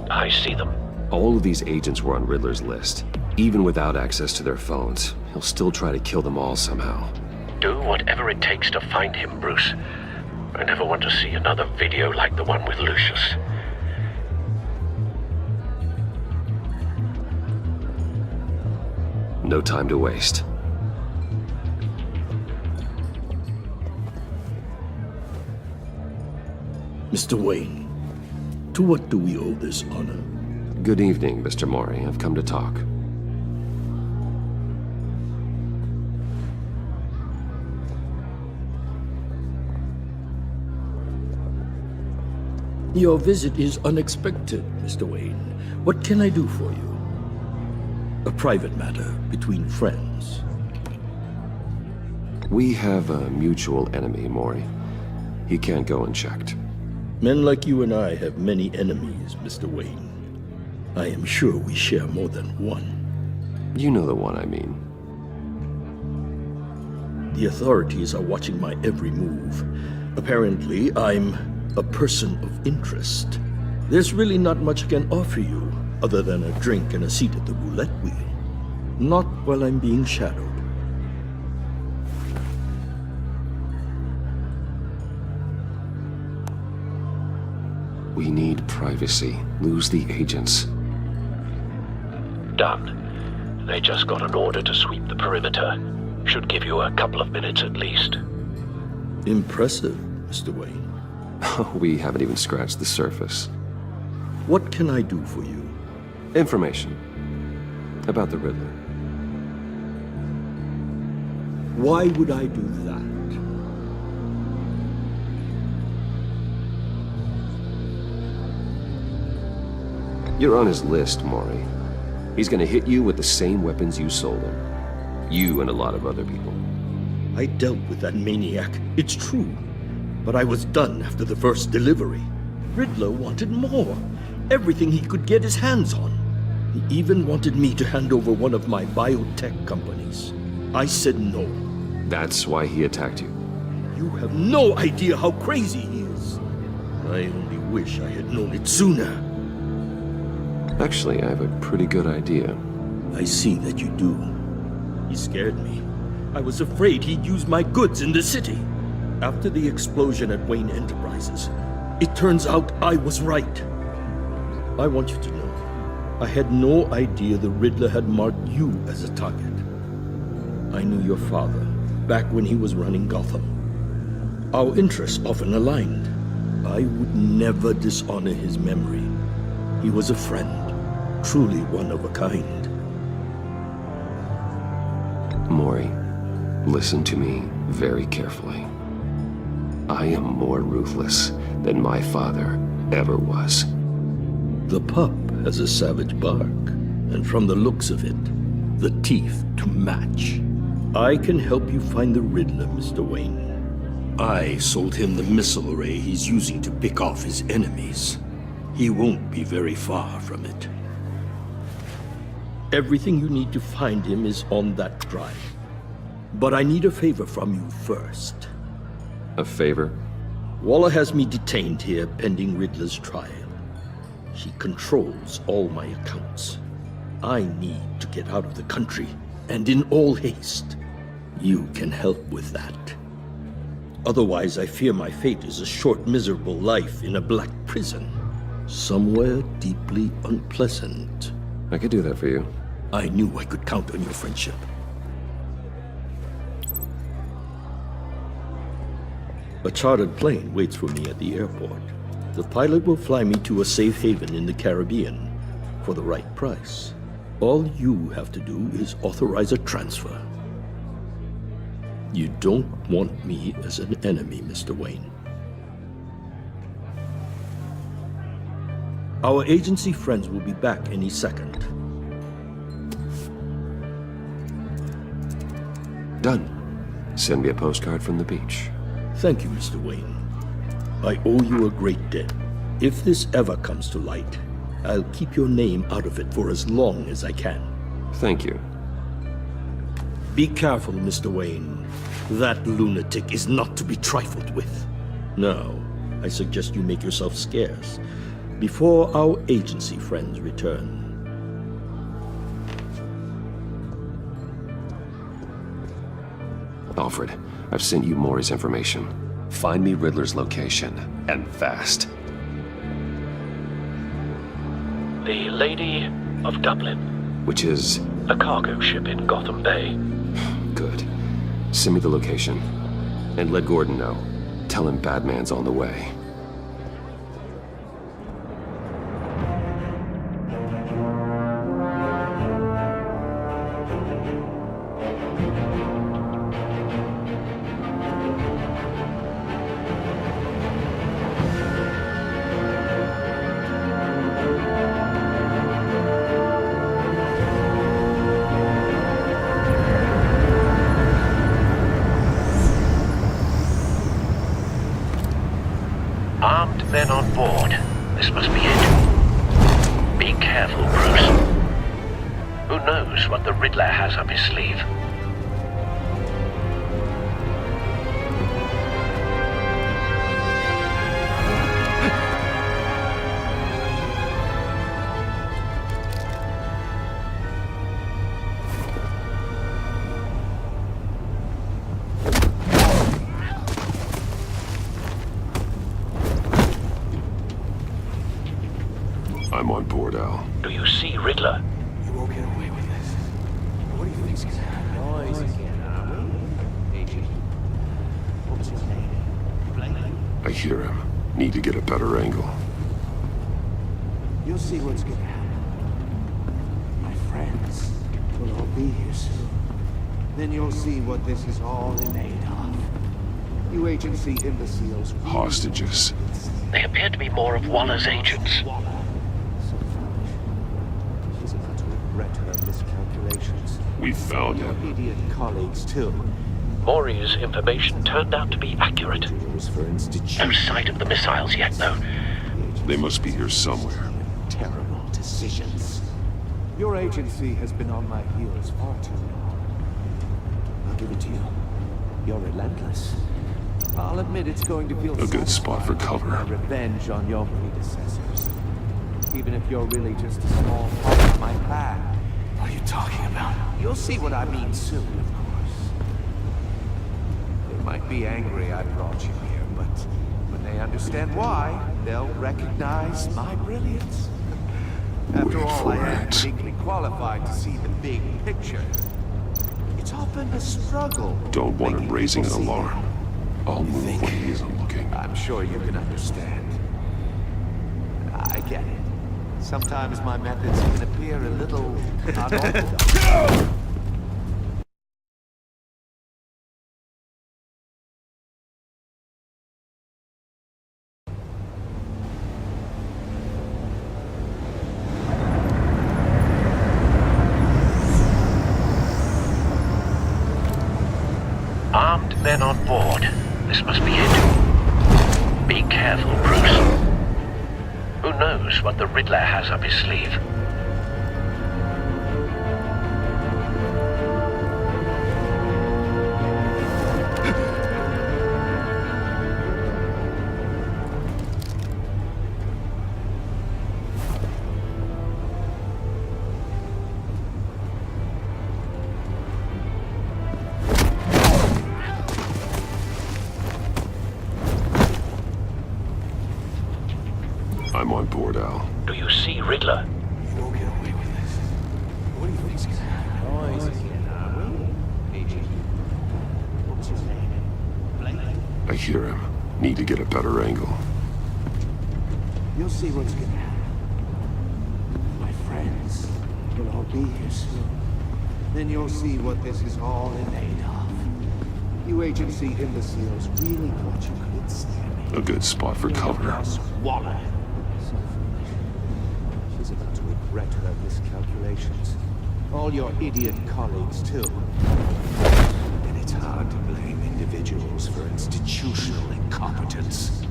I see them. All of these agents were on Riddler's list. Even without access to their phones, he'll still try to kill them all somehow. Do whatever it takes to find him, Bruce. I never want to see another video like the one with Lucius. No time to waste. Mr. Wayne, to what do we owe this honor? Good evening, Mr. Mori. I've come to talk. Your visit is unexpected, Mr. Wayne. What can I do for you? A private matter between friends. We have a mutual enemy, Mori. He can't go unchecked. Men like you and I have many enemies, Mr. Wayne. I am sure we share more than one. You know the one I mean. The authorities are watching my every move. Apparently, I'm a person of interest. There's really not much I can offer you, other than a drink and a seat at the roulette wheel. Not while I'm being shadowed. We need privacy. Lose the agents. Done. They just got an order to sweep the perimeter. Should give you a couple of minutes at least. Impressive, Mr. Wayne. We haven't even scratched the surface. What can I do for you? Information about the Riddler. Why would I do that? You're on his list, Maury. He's gonna hit you with the same weapons you sold him. You and a lot of other people. I dealt with that maniac, it's true. But I was done after the first delivery. Riddler wanted more. Everything he could get his hands on. He even wanted me to hand over one of my biotech companies. I said no. That's why he attacked you. You have no idea how crazy he is. I only wish I had known it sooner. Actually, I have a pretty good idea. I see that you do. He scared me. I was afraid he'd use my goods in the city. After the explosion at Wayne Enterprises, it turns out I was right. I want you to know, I had no idea the Riddler had marked you as a target. I knew your father back when he was running Gotham. Our interests often aligned. I would never dishonor his memory. He was a friend, truly one of a kind. Maury, listen to me very carefully. I am more ruthless than my father ever was. The pup has a savage bark, and from the looks of it, the teeth to match. I can help you find the Riddler, Mr. Wayne. I sold him the missile array he's using to pick off his enemies. He won't be very far from it. Everything you need to find him is on that drive. But I need a favor from you first. A favor? Waller has me detained here pending Riddler's trial. She controls all my accounts. I need to get out of the country, and in all haste. You can help with that. Otherwise, I fear my fate is a short, miserable life in a black prison. Somewhere deeply unpleasant. I could do that for you. I knew I could count on your friendship. A chartered plane waits for me at the airport. The pilot will fly me to a safe haven in the Caribbean for the right price. All you have to do is authorize a transfer. You don't want me as an enemy, Mr. Wayne. Our agency friends will be back any second. Done. Send me a postcard from the beach. Thank you, Mr. Wayne. I owe you a great debt. If this ever comes to light, I'll keep your name out of it for as long as I can. Thank you. Be careful, Mr. Wayne. That lunatic is not to be trifled with. Now, I suggest you make yourself scarce before our agency friends return. Alfred, I've sent you Maury's information. Find me Riddler's location, and fast. The Lady of Dublin. Which is? A cargo ship in Gotham Bay. Good. Send me the location. And let Gordon know. Tell him Batman's on the way. Armed men on board. This must be it. Be careful, Bruce. Who knows what the Riddler has up his sleeve? I'm on board, Al. Do you see Riddler? You won't get away with this. What do you think's gonna happen? What's his name? I hear him. Need to get a better angle. You'll see what's gonna happen. My friends will all be here soon. Then you'll see what this is all made of. You agency imbeciles. Hostages. They appear to be more of Waller's agents. She's about to regret her miscalculations. We found Your him. idiot colleagues, too. Maury's information turned out to be accurate. No sight of the missiles yet, though. They must be here somewhere. Terrible decisions. Your agency has been on my heels far too long. I'll give it to you. You're relentless. I'll admit it's going to feel A good spot for cover. my revenge on your predecessors. Even if you're really just a small part of my plan. What are you talking about? You'll see what I mean soon, of course. They might be angry I brought you here, but when they understand why, they'll recognize my brilliance. After all, I am uniquely qualified to see the big picture. It's often a struggle. Don't want him raising an alarm. I'll move when he isn't looking. I'm sure you can understand. I get it. Sometimes my methods can appear a little unorthodox. Armed men on board. This must be it. Be careful, Bruce. Who knows what the Riddler has up his sleeve? I'm on board, Al. Do you see Riddler? You won't get away with this. What do you think's gonna happen? What's his name? I hear him. Need to get a better angle. You'll see what's gonna happen. My friends will all be here soon. Then you'll see what this is all made of. You agency imbeciles really thought you could stand me. A good spot for cover. Waller. She's about to regret her miscalculations. All your idiot colleagues, too. And it's hard to blame individuals for institutional incompetence.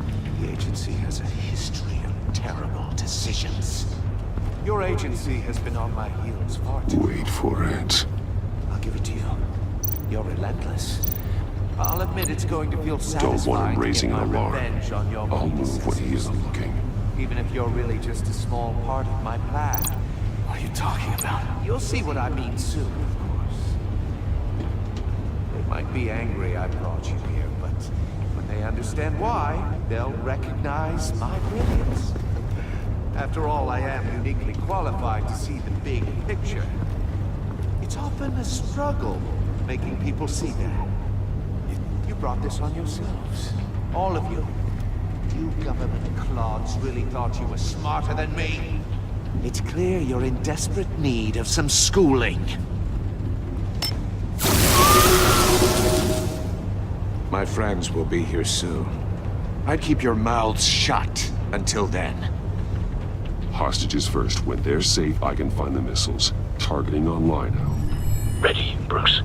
The agency has a history of terrible decisions. Your agency has been on my heels far too long. Wait for it. I'll give it to you. You're relentless. I'll admit it's going to feel satisfying. Don't want him raising an alarm. On your I'll move when he isn't looking. Even if you're really just a small part of my plan. What are you talking about? You'll see what I mean soon, of course. They might be angry I brought you here, but when they understand why, they'll recognize my brilliance. After all, I am uniquely qualified to see the big picture. It's often a struggle making people see that. You brought this on yourselves. All of you. You government clods really thought you were smarter than me. It's clear you're in desperate need of some schooling. My friends will be here soon. I'd keep your mouths shut until then. Hostages first. When they're safe, I can find the missiles. Targeting online now. Ready, Bruce.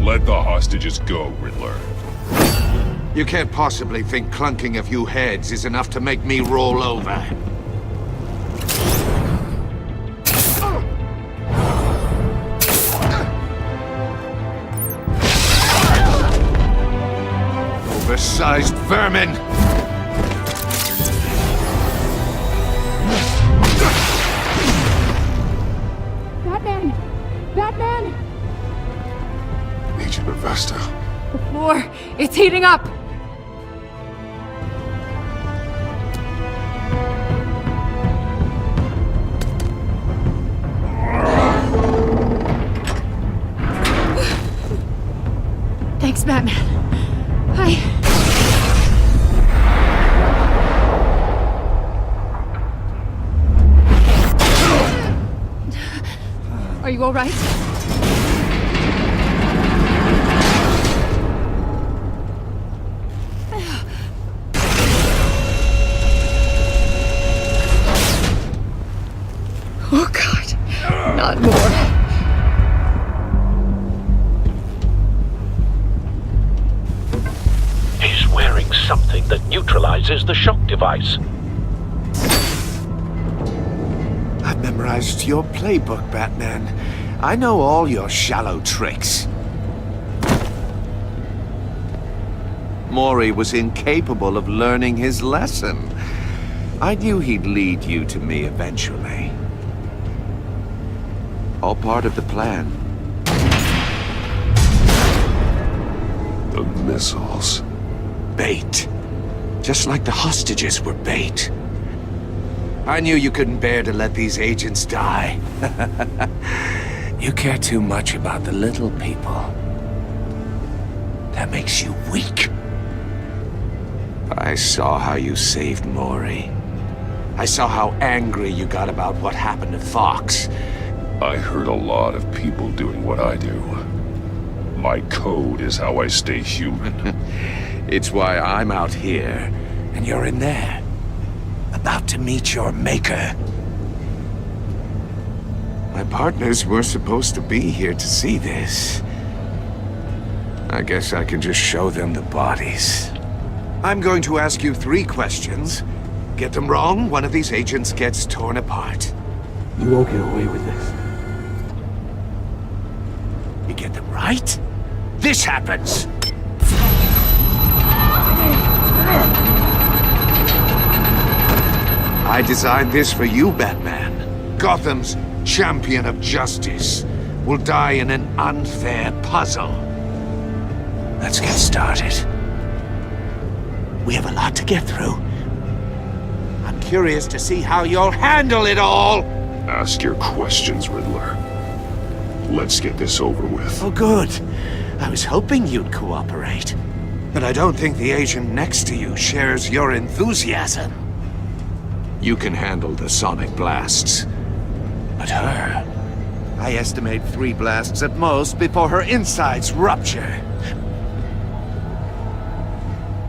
Let the hostages go, Riddler. You can't possibly think clunking a few heads is enough to make me roll over. Oversized vermin! Batman! Batman! Agent Avesta. The floor, it's heating up! Batman. Are you all right? Oh, God. Not more. He's wearing something that neutralizes the shock device. I've memorized your playbook, Batman. I know all your shallow tricks. Mori was incapable of learning his lesson. I knew he'd lead you to me eventually. All part of the plan. The missiles. Bait. Just like the hostages were bait. I knew you couldn't bear to let these agents die. You care too much about the little people. That makes you weak. I saw how you saved Mori. I saw how angry you got about what happened to Fox. I hurt a lot of people doing what I do. My code is how I stay human. It's why I'm out here, and you're in there. About to meet your maker. My partners were supposed to be here to see this. I guess I can just show them the bodies. I'm going to ask you 3 questions. Get them wrong, one of these agents gets torn apart. You won't get away with this. You get them right, this happens! I designed this for you, Batman. Gotham's champion of justice will die in an unfair puzzle. Let's get started. We have a lot to get through. I'm curious to see how you'll handle it all. Ask your questions, Riddler. Let's get this over with. Oh, good. I was hoping you'd cooperate. But I don't think the agent next to you shares your enthusiasm. You can handle the sonic blasts. But her... I estimate 3 blasts at most before her insides rupture.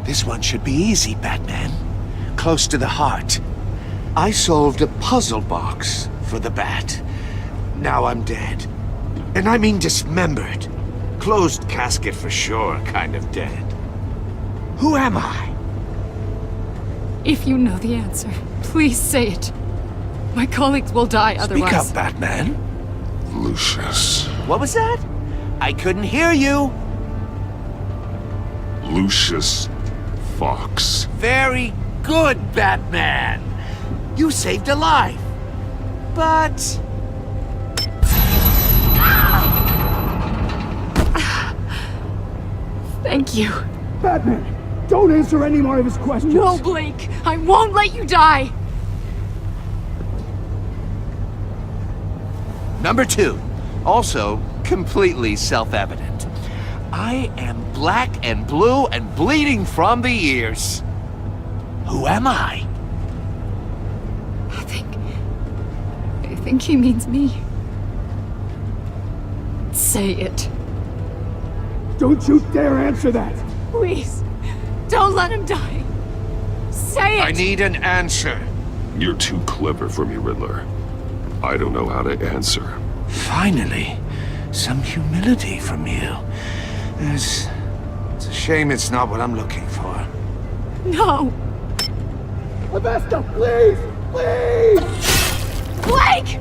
This one should be easy, Batman. Close to the heart. I solved a puzzle box for the Bat. Now I'm dead. And I mean dismembered. Closed casket for sure, kind of dead. Who am I? If you know the answer, please say it. My colleagues will die otherwise. Speak up, Batman. Lucius. What was that? I couldn't hear you. Lucius Fox. Very good, Batman. You saved a life. But... Thank you. Batman, don't answer any more of his questions. No, Blake. I won't let you die. Number 2. Also, completely self-evident. I am black and blue and bleeding from the ears. Who am I? I think he means me. Say it. Don't you dare answer that! Please, don't let him die. Say it! I need an answer. You're too clever for me, Riddler. I don't know how to answer. Finally, some humility from you. It's a shame it's not what I'm looking for. No! Avesta, please! Please! Blake!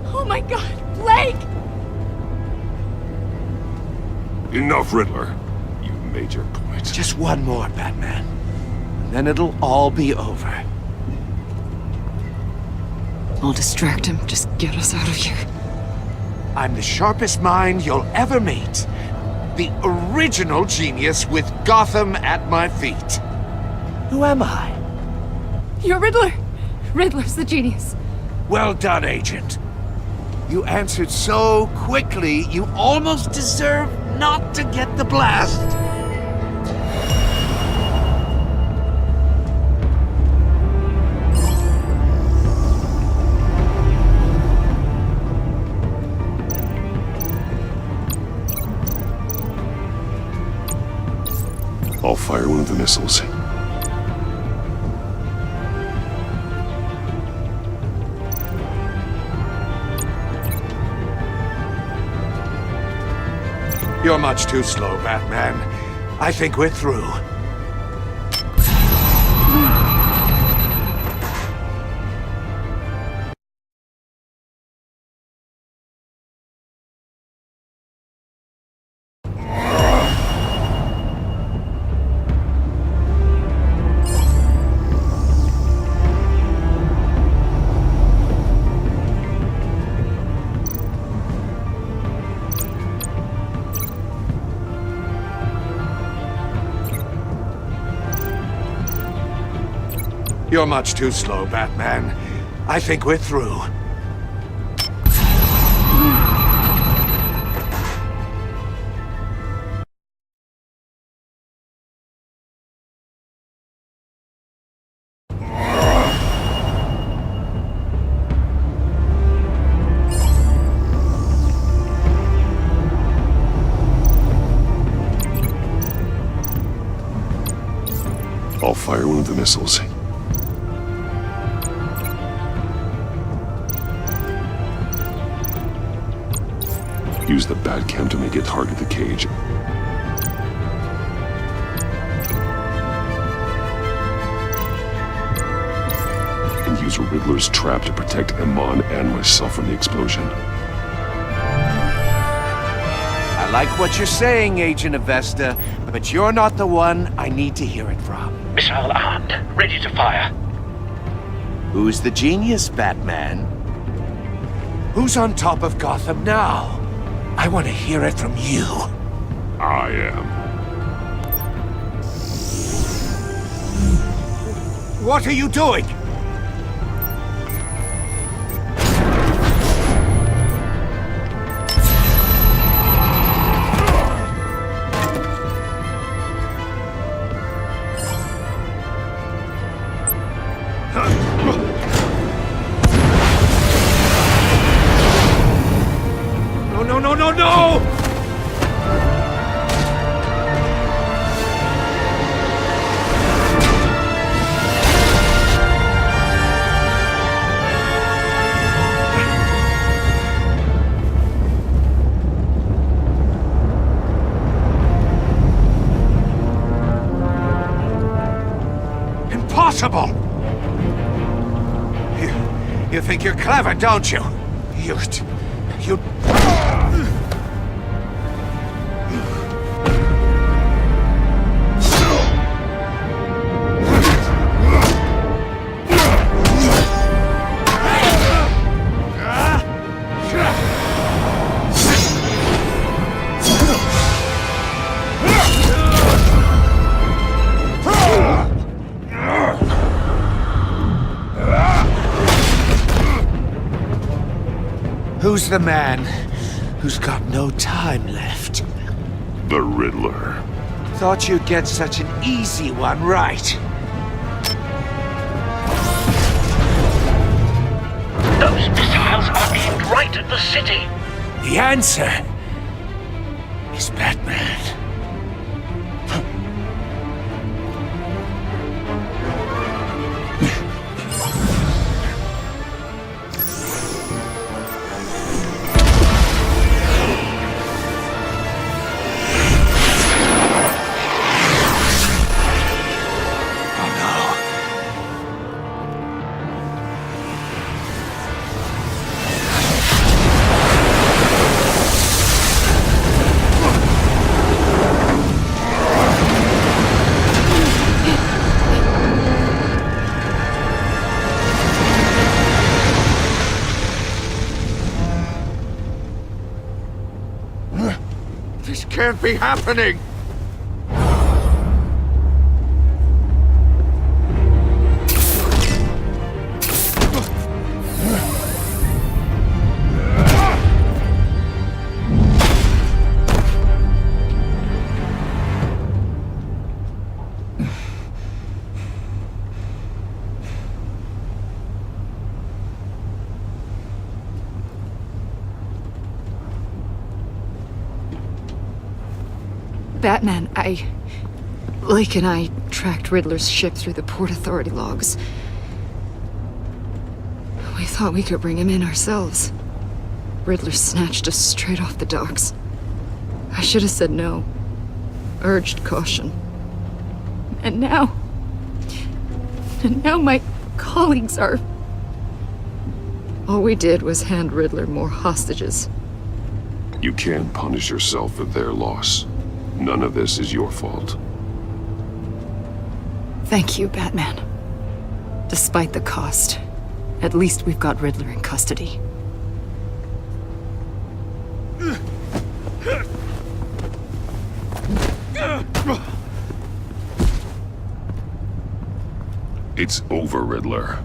Oh my god, Blake! Enough, Riddler. You've made your point. Just one more, Batman. And then it'll all be over. I'll distract him. Just get us out of here. I'm the sharpest mind you'll ever meet. The original genius with Gotham at my feet. Who am I? You're Riddler. Riddler's the genius. Well done, Agent. You answered so quickly, you almost deserve not to get the blast. I'll fire one of the missiles. You're much too slow, Batman. I think we're through. You're much too slow, Batman. I think we're through. I'll fire one of the missiles. Use the Batcam to make it target the cage. And use Riddler's trap to protect Iman and myself from the explosion. I like what you're saying, Agent Avesta, but you're not the one I need to hear it from. Missile armed, ready to fire. Who's the genius, Batman? Who's on top of Gotham now? I want to hear it from you. I am. What are you doing? No! Impossible! You think you're clever, don't you? You... Who's the man who's got no time left? The Riddler. Thought you'd get such an easy one right. Those missiles are aimed right at the city. The answer is Batman. This can't be happening! Batman, Blake and I tracked Riddler's ship through the Port Authority logs. We thought we could bring him in ourselves. Riddler snatched us straight off the docks. I should have said no. Urged caution. And now my colleagues are... All we did was hand Riddler more hostages. You can't punish yourself for their loss. None of this is your fault. Thank you, Batman. Despite the cost, at least we've got Riddler in custody. It's over, Riddler.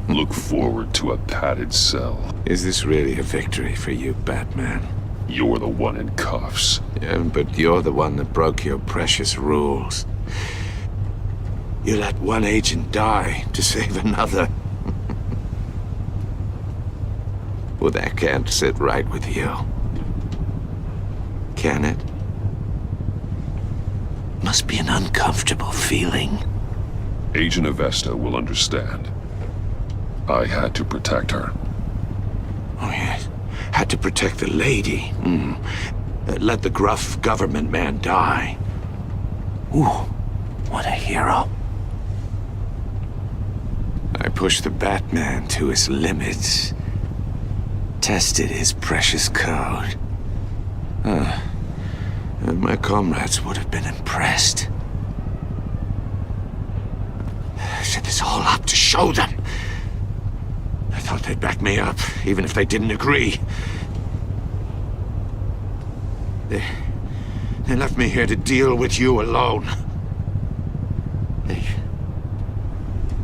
Look forward to a padded cell. Is this really a victory for you, Batman? You're the one in cuffs. Yeah, but you're the one that broke your precious rules. You let one agent die to save another. Well, that can't sit right with you. Can it? Must be an uncomfortable feeling. Agent Avesta will understand. I had to protect her. Oh, yes. Had to protect the lady. Let the gruff government man die. Ooh, what a hero. I pushed the Batman to his limits. Tested his precious code. And my comrades would have been impressed. I set this all up to show them. I thought they'd back me up, even if they didn't agree. They left me here to deal with you alone.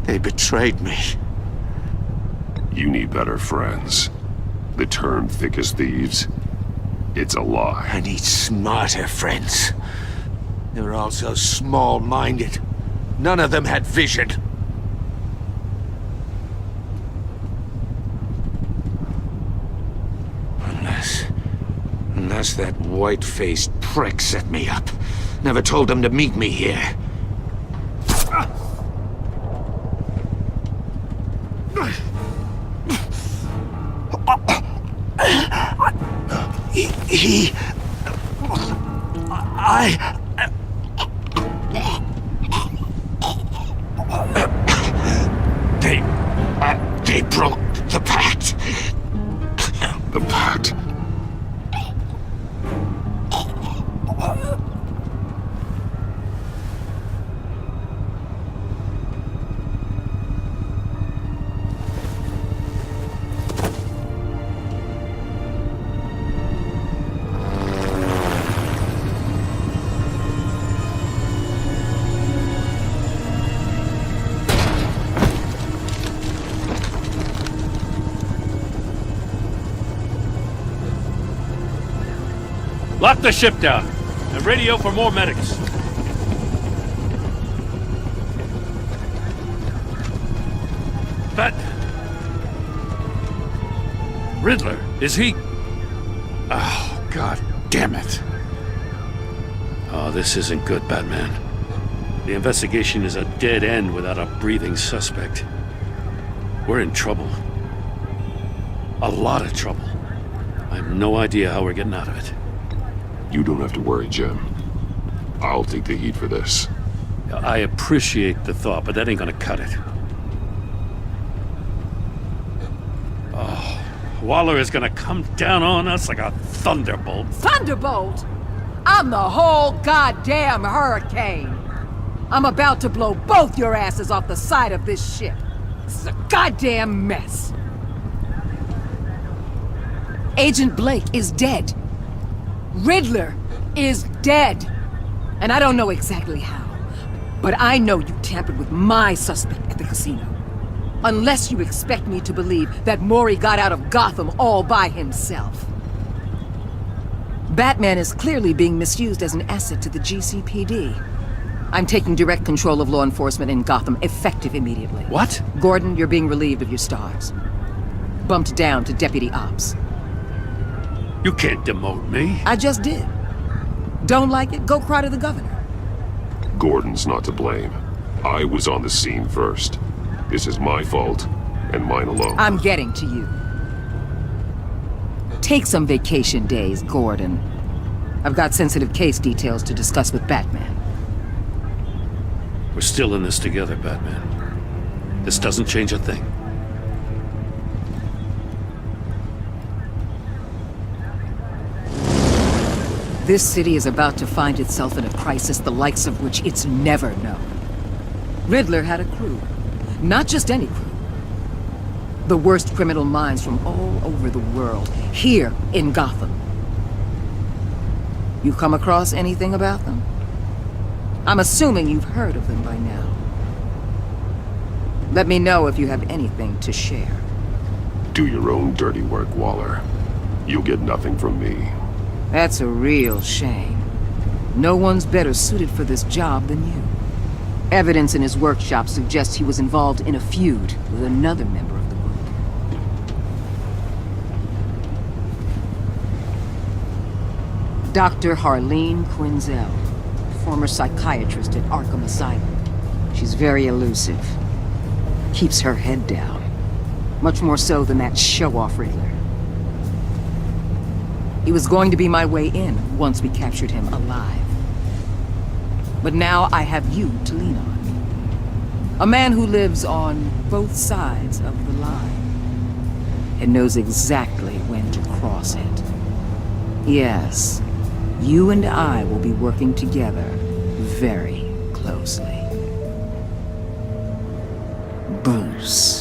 They betrayed me. You need better friends. The term thick as thieves, it's a lie. I need smarter friends. They were all so small-minded. None of them had vision. Unless that white-faced prick set me up. Never told them to meet me here. They broke the pact. The pact? Lock the ship down and radio for more medics. Riddler, is he? Oh, God damn it. Oh, this isn't good, Batman. The investigation is a dead end without a breathing suspect. We're in trouble. A lot of trouble. I have no idea how we're getting out of it. You don't have to worry, Jim. I'll take the heat for this. I appreciate the thought, but that ain't gonna cut it. Oh, Waller is gonna come down on us like a thunderbolt. Thunderbolt? I'm the whole goddamn hurricane. I'm about to blow both your asses off the side of this ship. This is a goddamn mess. Agent Blake is dead. Riddler is dead. And I don't know exactly how, but I know you tampered with my suspect at the casino. Unless you expect me to believe that Maury got out of Gotham all by himself. Batman is clearly being misused as an asset to the GCPD. I'm taking direct control of law enforcement in Gotham, effective immediately. What? Gordon, you're being relieved of your stars. Bumped down to Deputy Ops. You can't demote me. I just did. Don't like it? Go cry to the governor. Gordon's not to blame. I was on the scene first. This is my fault, and mine alone. I'm getting to you. Take some vacation days, Gordon. I've got sensitive case details to discuss with Batman. We're still in this together, Batman. This doesn't change a thing. This city is about to find itself in a crisis the likes of which it's never known. Riddler had a crew. Not just any crew. The worst criminal minds from all over the world, here in Gotham. You come across anything about them? I'm assuming you've heard of them by now. Let me know if you have anything to share. Do your own dirty work, Waller. You'll get nothing from me. That's a real shame. No one's better suited for this job than you. Evidence in his workshop suggests he was involved in a feud with another member of the group. Dr. Harleen Quinzel, former psychiatrist at Arkham Asylum. She's very elusive. Keeps her head down. Much more so than that show-off Riddler. He was going to be my way in once we captured him alive. But now I have you to lean on. A man who lives on both sides of the line and knows exactly when to cross it. Yes, you and I will be working together very closely. Bruce.